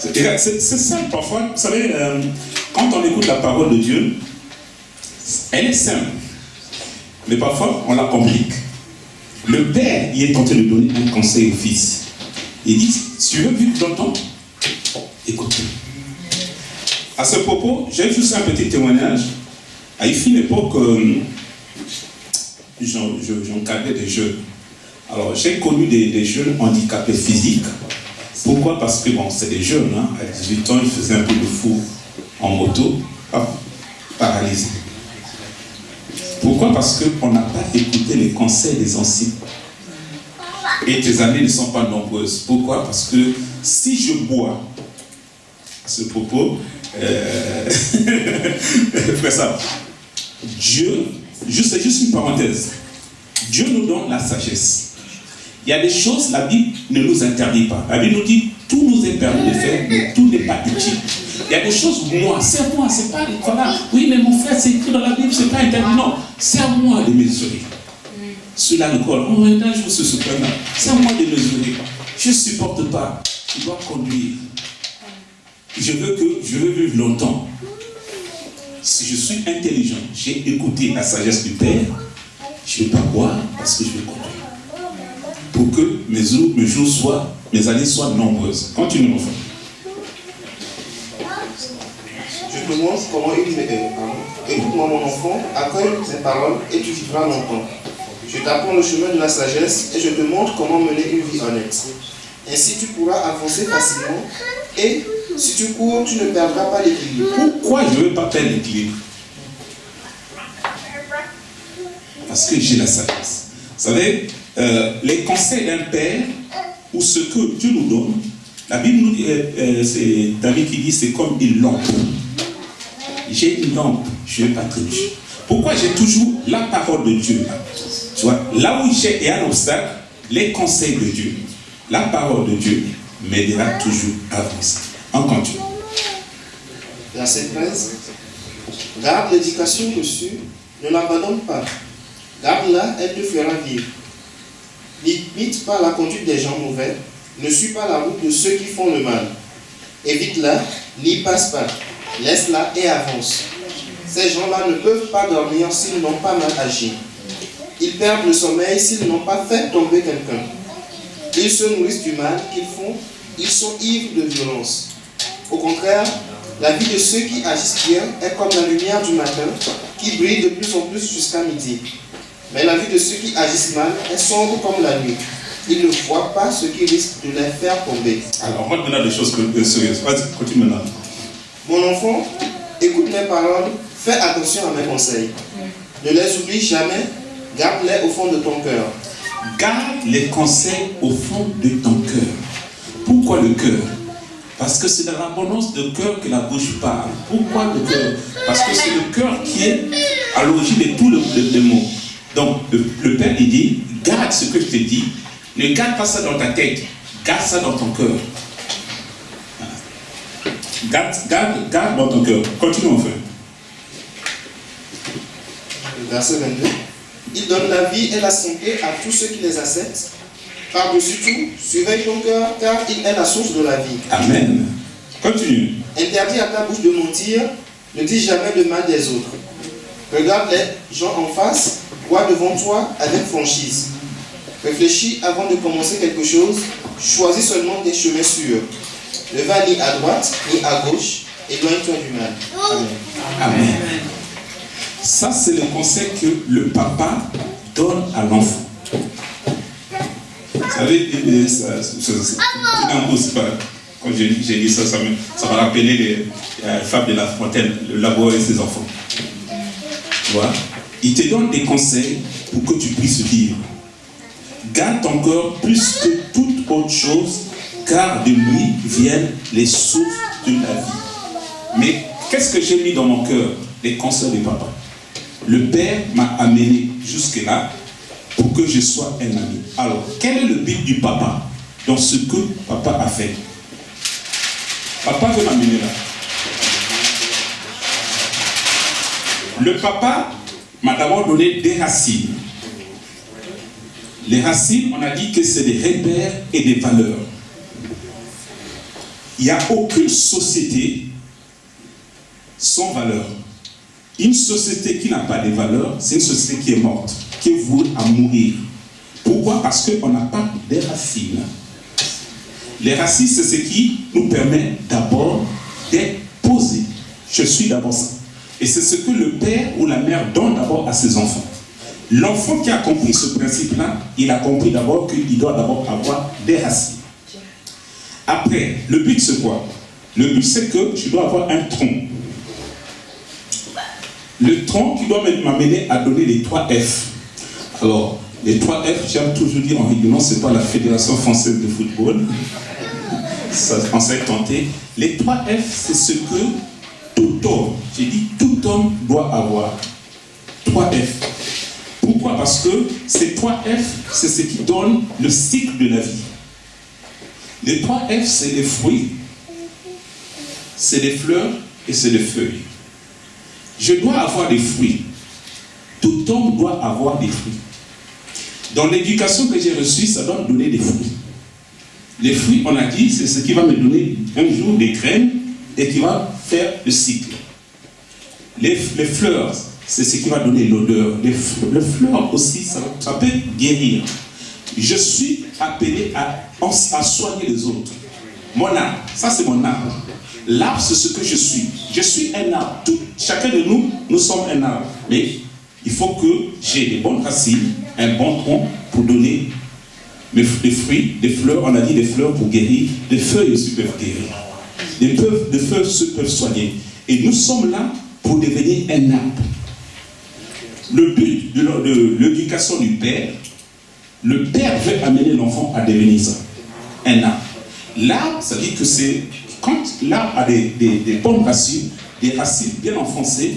C'est simple parfois, vous savez, quand on écoute la parole de Dieu, elle est simple, mais parfois on la complique. Le père, il est tenté de donner un conseil au fils. Il dit, si tu veux vivre longtemps, écoute. À ce propos, j'ai juste un petit témoignage. À une époque, j'encadrais des jeunes. Alors, j'ai connu des jeunes handicapés physiques. Pourquoi? Parce que, bon, c'est des jeunes, hein. À 18 ans, ils faisaient un peu de fou en moto, paralysés. Pourquoi? Parce qu'on n'a pas écouté les conseils des anciens. Et tes années ne sont pas nombreuses. Pourquoi? Parce que si je bois, à ce propos, fais ça. Dieu, c'est juste une parenthèse. Dieu nous donne la sagesse. Il y a des choses, la Bible ne nous interdit pas. La Bible nous dit, tout nous est permis de faire, mais tout n'est pas utile. Il y a des choses, moi, c'est pas, voilà, oui, mais mon frère, c'est écrit dans la Bible, c'est pas interdit. Non, c'est à moi de mesurer. Celui-là, le corps, on est un jour sur ce point-là. C'est à moi de mesurer. Je ne supporte pas. Je dois conduire. Je veux vivre longtemps. Si je suis intelligent, j'ai écouté la sagesse du Père, je ne vais pas boire parce que je vais conduire. Pour que mes années soient nombreuses. Continue, mon frère. Je te montre comment écoute-moi, mon enfant, accueille mes paroles et tu vivras longtemps. Je t'apprends le chemin de la sagesse et je te montre comment mener une vie honnête. Ainsi tu pourras avancer facilement et si tu cours, tu ne perdras pas l'équilibre. Pourquoi je ne veux pas perdre l'équilibre? Parce que j'ai la sagesse. Vous savez, les conseils d'un père ou ce que Dieu nous donne, la Bible nous dit, c'est David qui dit, c'est comme une lampe. J'ai une lampe, je ne vais pas tricher. Pourquoi j'ai toujours la parole de Dieu? Tu vois, là où j'ai un obstacle, les conseils de Dieu, la parole de Dieu m'aidera toujours à avancer. On continue. Verset 13. Garde l'éducation reçue, ne l'abandonne pas. Garde-la, elle te fera vivre. N'imite pas la conduite des gens mauvais, ne suis pas la route de ceux qui font le mal. Évite-la, n'y passe pas. Laisse-la et avance. Ces gens-là ne peuvent pas dormir s'ils n'ont pas mal agi. Ils perdent le sommeil s'ils n'ont pas fait tomber quelqu'un. Ils se nourrissent du mal qu'ils font, ils sont ivres de violence. Au contraire, la vie de ceux qui agissent bien est comme la lumière du matin qui brille de plus en plus jusqu'à midi. Mais la vie de ceux qui agissent mal est sombre comme la nuit. Ils ne voient pas ce qui risque de les faire tomber. Alors, on va maintenant des choses sérieuses. Vas-y, continue maintenant. Mon enfant, écoute mes paroles, fais attention à mes conseils. Ne les oublie jamais, garde-les au fond de ton cœur. Garde les conseils au fond de ton cœur. Pourquoi le cœur? Parce que c'est dans l'abondance de cœur que la bouche parle. Pourquoi le cœur? Parce que c'est le cœur qui est à l'origine de tous les mots. Donc, le Père, il dit, garde ce que je te dis. Ne garde pas ça dans ta tête. Garde ça dans ton cœur. Garde dans ton cœur. Continue, mon frère. Verset 22. Il donne la vie et la santé à tous ceux qui les acceptent. Par-dessus tout, surveille ton cœur, car il est la source de la vie. Amen. Continue. Interdis à ta bouche de mentir, ne dis jamais de mal des autres. Regarde les gens en face, vois devant toi avec franchise. Réfléchis avant de commencer quelque chose. Choisis seulement des chemins sûrs. Ne va ni à droite ni à gauche. Éloigne-toi du mal. Amen. Amen. Ça, c'est le conseil que le papa donne à l'enfant. Vous savez, quand j'ai dit ça, ça m'a rappelé les fables de La Fontaine, le laboureur et ses enfants. Tu vois, il te donne des conseils pour que tu puisses vivre. Garde ton cœur plus que toute autre chose, car de lui viennent les sources de la vie. Mais qu'est-ce que j'ai mis dans mon cœur? Les conseils de papa. Le Père m'a amené jusque-là pour que je sois un ami. Alors, quel est le but du papa dans ce que papa a fait? Papa veut m'amener là. Le papa m'a d'abord donné des racines. Les racines, on a dit que c'est des repères et des valeurs. Il n'y a aucune société sans valeur. Une société qui n'a pas de valeurs, c'est une société qui est morte, qui est vouée à mourir. Pourquoi? Parce qu'on n'a pas de racines. Les racines, c'est ce qui nous permet d'abord d'être posés. Je suis d'abord ça. Et c'est ce que le père ou la mère donne d'abord à ses enfants. L'enfant qui a compris ce principe-là, il a compris d'abord qu'il doit d'abord avoir des racines. Après, le but c'est quoi? Le but c'est que je dois avoir un tronc. Le tronc qui doit m'amener à donner les 3 F. Alors, les 3 F, j'aime toujours dire en rigolant, c'est pas la Fédération Française de Football. Ça, on s'est tenté. Les 3 F, c'est ce que tout homme, j'ai dit tout homme doit avoir. 3 F. Pourquoi? Parce que ces 3 F, c'est ce qui donne le cycle de la vie. Les 3 F, c'est les fruits, c'est les fleurs et c'est les feuilles. Je dois avoir des fruits. Tout homme doit avoir des fruits. Dans l'éducation que j'ai reçue, ça doit me donner des fruits. Les fruits, on a dit, c'est ce qui va me donner un jour des graines et qui va faire le cycle. Les fleurs, c'est ce qui va donner l'odeur. Les fleurs aussi, ça peut guérir. Je suis appelé à soigner les autres. Mon arbre, ça c'est mon arbre. L'arbre, c'est ce que je suis. Je suis un arbre. Chacun de nous, nous sommes un arbre. Mais il faut que j'ai des bonnes racines, un bon tronc pour donner des fruits, des fleurs. On a dit des fleurs pour guérir. Des feuilles aussi peuvent guérir. Des feuilles peuvent soigner. Et nous sommes là pour devenir un arbre. Le but de l'éducation du Père, le Père veut amener l'enfant à devenir ça. Un arbre. L'arbre, ça dit que c'est quand l'arbre a des bonnes racines, des racines bien enfoncées,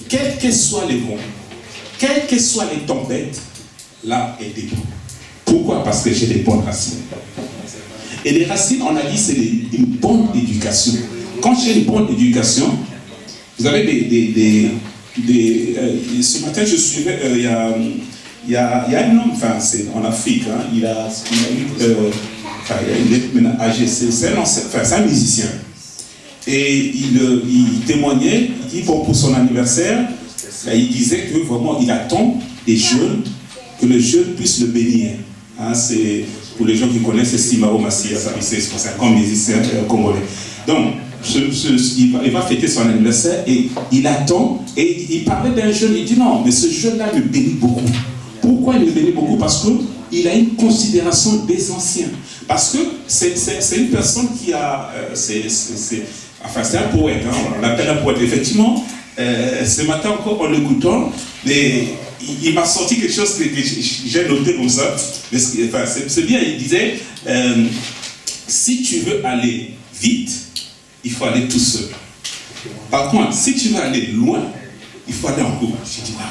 quels que soient les vents, quelles que soient les tempêtes, l'arbre est debout. Pourquoi? Parce que j'ai des bonnes racines. Et les racines, on a dit, c'est une bonne éducation. Quand j'ai une bonne éducation, vous avez ce matin, je suivais, il y a un homme, enfin, c'est en Afrique, hein, il a maintenant âgé, c'est un musicien. Et il témoignait, il dit, bon, pour son anniversaire, il disait que vraiment, il attend des jeunes, que les jeunes puissent le bénir. Hein, c'est, pour les gens qui connaissent, c'est Simao Massia, c'est un grand musicien congolais. Donc, il va fêter son anniversaire et il attend, et il parlait d'un jeune, il dit non, mais ce jeune-là me bénit beaucoup. Pourquoi il me bénit beaucoup? Parce qu'il a une considération des anciens. Parce que c'est une personne qui a... Enfin, c'est un poète, hein, on l'appelle un poète. Effectivement, ce matin encore, en l'écoutant, il m'a sorti quelque chose que j'ai noté comme ça. Enfin, c'est bien, il disait, si tu veux aller vite, il faut aller tout seul. Par contre, si tu veux aller loin, il faut aller en groupe. Je dis, waouh,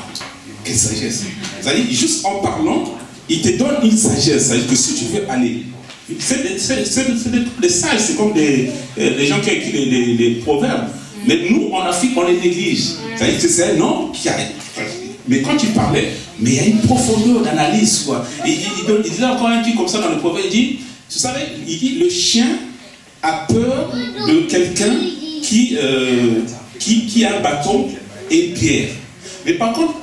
quelle sagesse. C'est-à-dire, juste en parlant, il te donne une sagesse. C'est-à-dire que si tu veux aller, c'est des sages, c'est comme les gens qui écrivent les proverbes. Mais nous, en Afrique, on les néglige. C'est-à-dire que c'est un homme qui a... Mais quand il parlait, mais il y a une profondeur d'analyse, quoi. Il disait encore un truc comme ça dans le proverbe, il dit, vous savez, il dit, le chien a peur de quelqu'un qui a un bâton et une pierre. Mais par contre,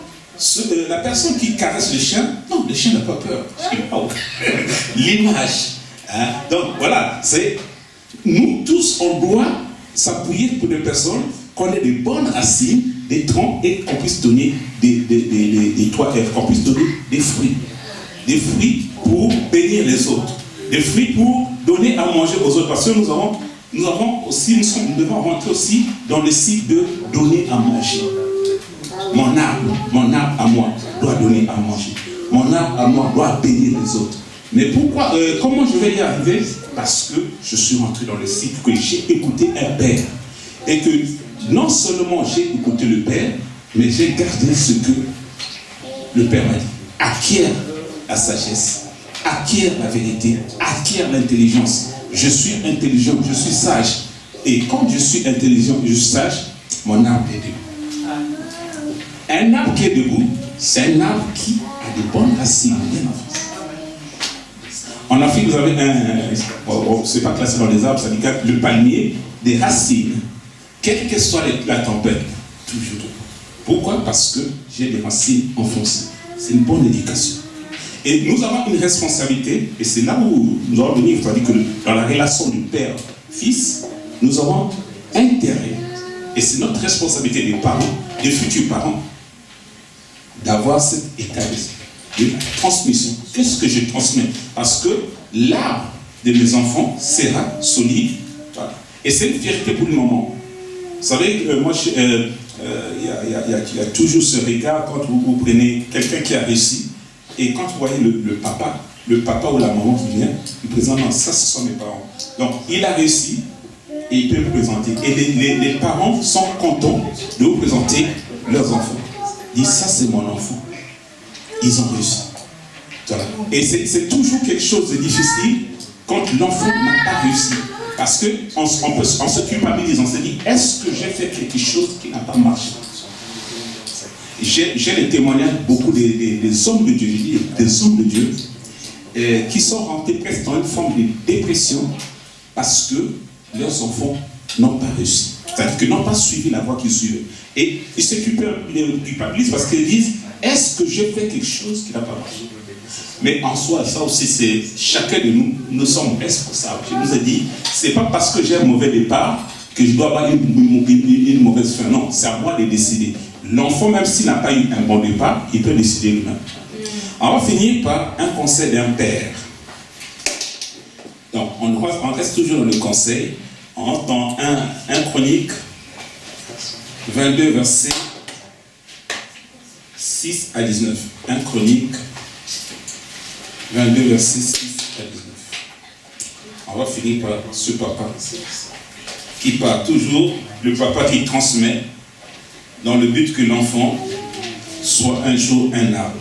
la personne qui caresse le chien, non, le chien n'a pas peur. L'image. Hein? Donc voilà, c'est nous tous, on doit s'appuyer pour des personnes qu'on ait des bonnes racines, des troncs et qu'on puisse donner des toits, qu'on puisse donner des fruits. Des fruits pour bénir les autres. Des fruits pour donner à manger aux autres. Parce que nous devons rentrer aussi dans le cycle de donner à manger. Mon arbre à moi doit donner à manger. Mon arbre à moi doit bénir les autres. Mais pourquoi, comment je vais y arriver? Parce que je suis rentré dans le cycle que j'ai écouté un père. Et que non seulement j'ai écouté le père, mais j'ai gardé ce que le père m'a dit. Acquiert la sagesse, acquiert la vérité, acquiert l'intelligence. Je suis intelligent, je suis sage. Et quand je suis intelligent et je suis sage, mon arbre est debout. Un arbre qui est debout, c'est un arbre qui a de bonnes racines. En Afrique, vous avez c'est pas classé dans les arbres, ça dit que le palmier, des racines, quelle que soit la tempête, toujours. Pourquoi? Parce que j'ai des racines enfoncées. C'est une bonne éducation. Et nous avons une responsabilité, et c'est là où nous allons venir, c'est-à-dire que dans la relation du père-fils, nous avons intérêt, et c'est notre responsabilité des parents, des futurs parents, d'avoir cet état de transmission. Qu'est-ce que je transmets? Parce que l'arbre de mes enfants sera solide. Voilà. Et c'est une fierté pour le moment. Vous savez, moi, il y a toujours ce regard quand vous prenez quelqu'un qui a réussi, et quand vous voyez le papa ou la maman qui vient, il présente, non, ça, ce sont mes parents. Donc, il a réussi, et il peut vous présenter. Et les parents sont contents de vous présenter leurs enfants. Ils disent, ça, c'est mon enfant. Ils ont réussi. Voilà. Et c'est toujours quelque chose de difficile quand l'enfant n'a pas réussi. Parce qu'on se culpabilise, on se dit, est-ce que j'ai fait quelque chose qui n'a pas marché? J'ai les témoignages beaucoup des hommes de Dieu, des hommes de Dieu, qui sont rentrés presque dans une forme de dépression parce que leurs enfants n'ont pas réussi. C'est-à-dire qu'ils n'ont pas suivi la voie qu'ils suivaient. Et ils se culpabilisent parce qu'ils disent, est-ce que j'ai fait quelque chose qui n'a pas marché? Mais en soi, ça aussi, c'est chacun de nous sommes responsables. Je vous ai dit, c'est pas parce que j'ai un mauvais départ que je dois avoir une mauvaise fin. Non, c'est à moi de décider. L'enfant, même s'il n'a pas eu un bon départ, il peut décider lui-même. On va finir par un conseil d'un père. Donc, on reste toujours dans le conseil. On rentre dans 1 Chronique 22, versets 6 à 19. 1 Chronique 22, versets 6 à 19. On va finir par ce papa qui part toujours, le papa qui transmet dans le but que l'enfant soit un jour un arbre.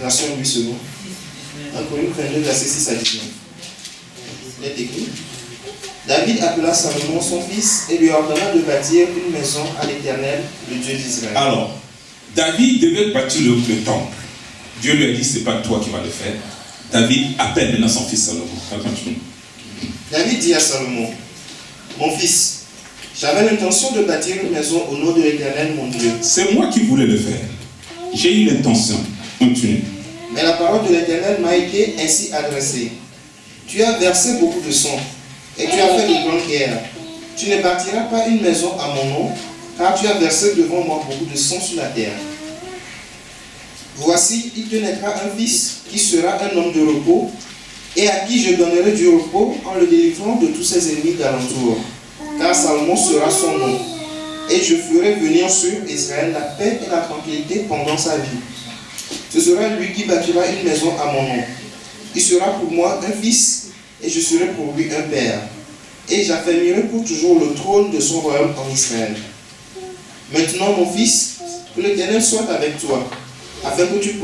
Version 8 secondes. 1 Chronique 22, verset 6 à 19. Il est écrit. David appela Salomon son fils et lui ordonna de bâtir une maison à l'Éternel, le Dieu d'Israël. Alors, David devait bâtir le temple. Dieu lui a dit, c'est pas toi qui vas le faire. David appelle maintenant son fils Salomon. David dit à Salomon, mon fils, j'avais l'intention de bâtir une maison au nom de l'Éternel, mon Dieu. C'est moi qui voulais le faire. J'ai eu l'intention. Continue. Mais la parole de l'Éternel m'a été ainsi adressée. Tu as versé beaucoup de sang et tu as fait de grandes guerres. Tu ne bâtiras pas une maison à mon nom, car tu as versé devant moi beaucoup de sang sur la terre. Voici, il te naîtra un fils qui sera un homme de repos, et à qui je donnerai du repos en le délivrant de tous ses ennemis d'alentour. Car Salomon sera son nom, et je ferai venir sur Israël la paix et la tranquillité pendant sa vie. Ce sera lui qui bâtira une maison à mon nom. Il sera pour moi un fils, et je serai pour lui un père. Et j'affermirai pour toujours le trône de son royaume en Israël. Maintenant, mon fils, que l'Éternel soit avec toi, afin que tu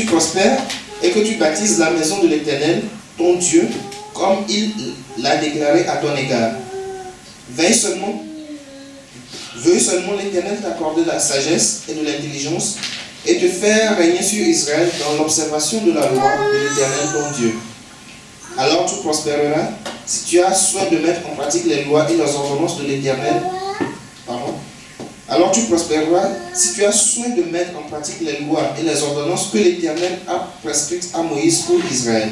prospères et que tu bâtisses la maison de l'Éternel, ton Dieu, comme il l'a déclaré à ton égard. Veuille seulement l'Éternel t'accorder la sagesse et de l'intelligence et te faire régner sur Israël dans l'observation de la loi de l'Éternel ton Dieu. Alors tu prospéreras si tu as souhait de mettre en pratique les lois et les ordonnances de l'Éternel, alors tu prospéreras si tu as soin de mettre en pratique les lois et les ordonnances que l'Éternel a prescrites à Moïse pour Israël.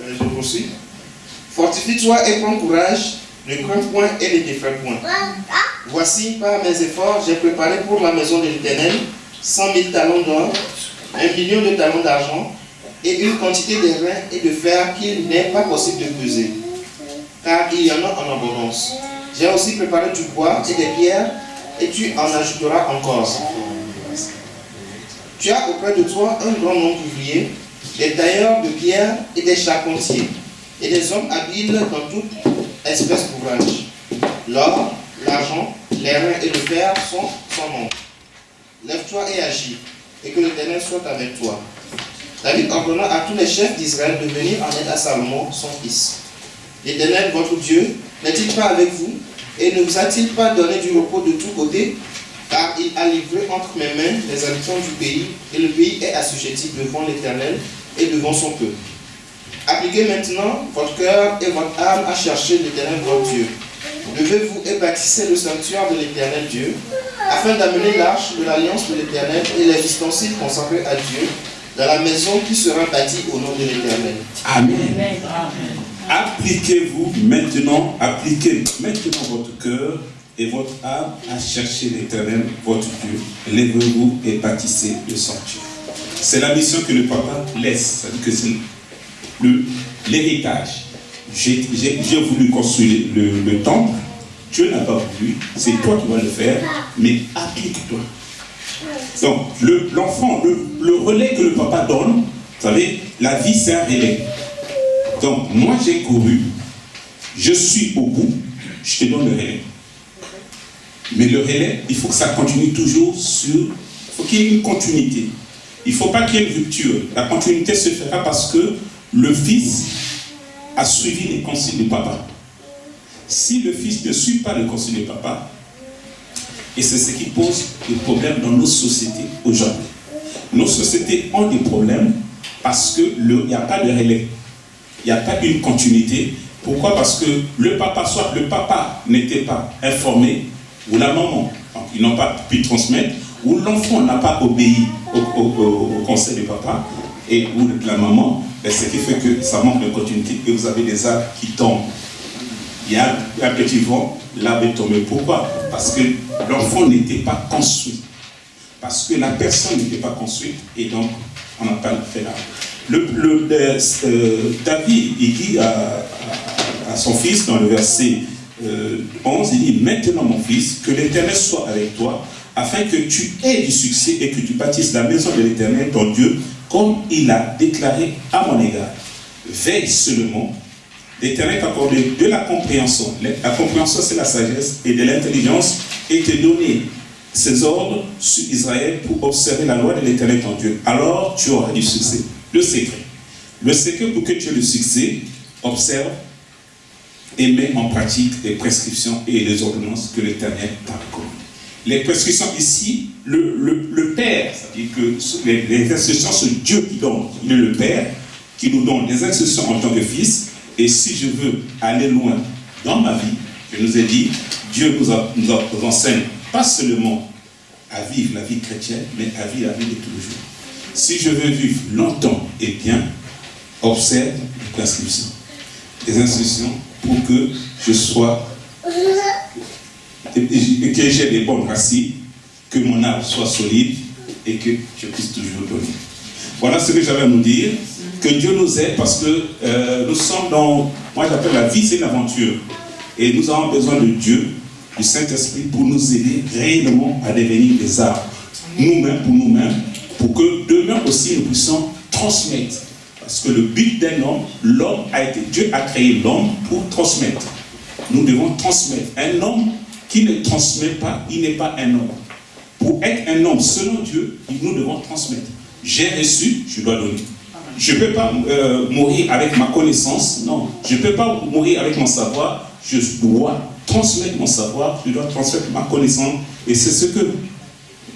Je poursuis. Fortifie-toi et prends courage, ne crains point et ne t'effraie point. Voici, par mes efforts, j'ai préparé pour la maison de l'Éternel 100 000 talents d'or, 1 million de talents d'argent et une quantité de reins et de fer qu'il n'est pas possible de peser, car il y en a en abondance. J'ai aussi préparé du bois et des pierres et tu en ajouteras encore. Tu as auprès de toi un grand nombre d'ouvriers, des tailleurs de pierre et des charpentiers, et des hommes habiles dans toute espèce d'ouvrage. L'or, l'argent, les reins et le fer sont sans nombre. Lève-toi et agis, et que l'Éternel soit avec toi. David ordonna à tous les chefs d'Israël de venir en aide à Salomon, son fils. L'Éternel, votre Dieu, n'est-il pas avec vous, et ne vous a-t-il pas donné du repos de tous côtés? Car il a livré entre mes mains les habitants du pays, et le pays est assujetti devant l'Éternel et devant son peuple. Appliquez maintenant votre cœur et votre âme à chercher l'Éternel votre Dieu. Levez-vous et bâtissez le sanctuaire de l'Éternel Dieu, afin d'amener l'arche de l'alliance de l'Éternel et les ustensiles consacrés à Dieu dans la maison qui sera bâtie au nom de l'Éternel. Amen. Appliquez maintenant votre cœur et votre âme à chercher l'Éternel, votre Dieu. Lèvez-vous et bâtissez le sanctuaire. C'est la mission que le papa laisse. C'est-à-dire que c'est l'héritage. J'ai voulu construire le temple. Dieu n'a pas voulu. C'est toi qui vas le faire, mais applique-toi. Donc, l'enfant, le relais que le papa donne, vous savez, la vie c'est un relais. Donc, moi j'ai couru, je suis au bout, je te donne le relais. Mais le relais, il faut que ça continue toujours il faut qu'il y ait une continuité. Il ne faut pas qu'il y ait une rupture. La continuité se fera parce que le fils a suivi les consignes du papa. Si le fils ne suit pas les consignes du papa, et c'est ce qui pose des problèmes dans nos sociétés aujourd'hui. Nos sociétés ont des problèmes parce qu'il n'y a pas de relais. Il n'y a pas une continuité. Pourquoi? Parce que le papa n'était pas informé, ou la maman, ils n'ont pas pu transmettre, ou l'enfant n'a pas obéi au conseil du papa, ou de la maman, ce qui fait que ça manque de continuité et vous avez des arbres qui tombent. Il y a un petit vent, l'arbre est tombé. Pourquoi? Parce que l'enfant n'était pas construit. Parce que la personne n'était pas construite et donc on n'a pas fait l'arbre. David, il dit à son fils dans le verset 11, il dit: maintenant mon fils, que l'Éternel soit avec toi, afin que tu aies du succès et que tu bâtisses la maison de l'Éternel, ton Dieu, comme il a déclaré à mon égard. Veille seulement. L'Éternel t'a accordé de la compréhension. La compréhension, c'est la sagesse et de l'intelligence, et te donner ses ordres sur Israël pour observer la loi de l'Éternel ton Dieu. Alors tu auras du succès. Le secret. Le secret pour que tu aies le succès, observe et mets en pratique les prescriptions et les ordonnances que l'Éternel t'a accordées. Les prescriptions ici, le Père, c'est-à-dire que les instructions, c'est Dieu qui donne. Il est le Père qui nous donne les instructions en tant que fils. Et si je veux aller loin dans ma vie, je nous ai dit, Dieu nous enseigne pas seulement à vivre la vie chrétienne, mais à vivre la vie de tous les jours. Si je veux vivre longtemps et bien, observe les prescriptions, les instructions pour que je sois, que j'ai des bonnes racines, que mon arbre soit solide et que je puisse toujours donner. Voilà ce que j'avais à nous dire. Que Dieu nous aide parce que nous sommes dans, moi j'appelle la vie, c'est une aventure. Et nous avons besoin de Dieu, du Saint-Esprit, pour nous aider réellement à devenir des arbres. Nous-mêmes, pour que demain aussi nous puissions transmettre. Parce que le but d'un homme, Dieu a créé l'homme pour transmettre. Nous devons transmettre. Un homme qui ne transmet pas, il n'est pas un homme. Pour être un homme selon Dieu, nous devons transmettre. J'ai reçu, je dois donner. Je ne peux pas mourir avec ma connaissance, non. Je ne peux pas mourir avec mon savoir, je dois transmettre mon savoir, je dois transmettre ma connaissance. Et c'est ce que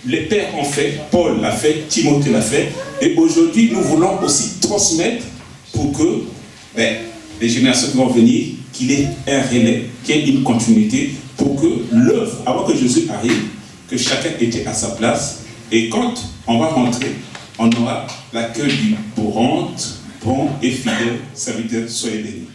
les pères ont fait, Paul l'a fait, Timothée l'a fait. Et aujourd'hui, nous voulons aussi transmettre pour que les générations qui vont venir, qu'il y ait un relais, qu'il y ait une continuité, pour que l'œuvre, avant que Jésus arrive, que chacun était à sa place. Et quand on va rentrer, on aura l'accueil du bon et fidèle serviteur, soyez bénis.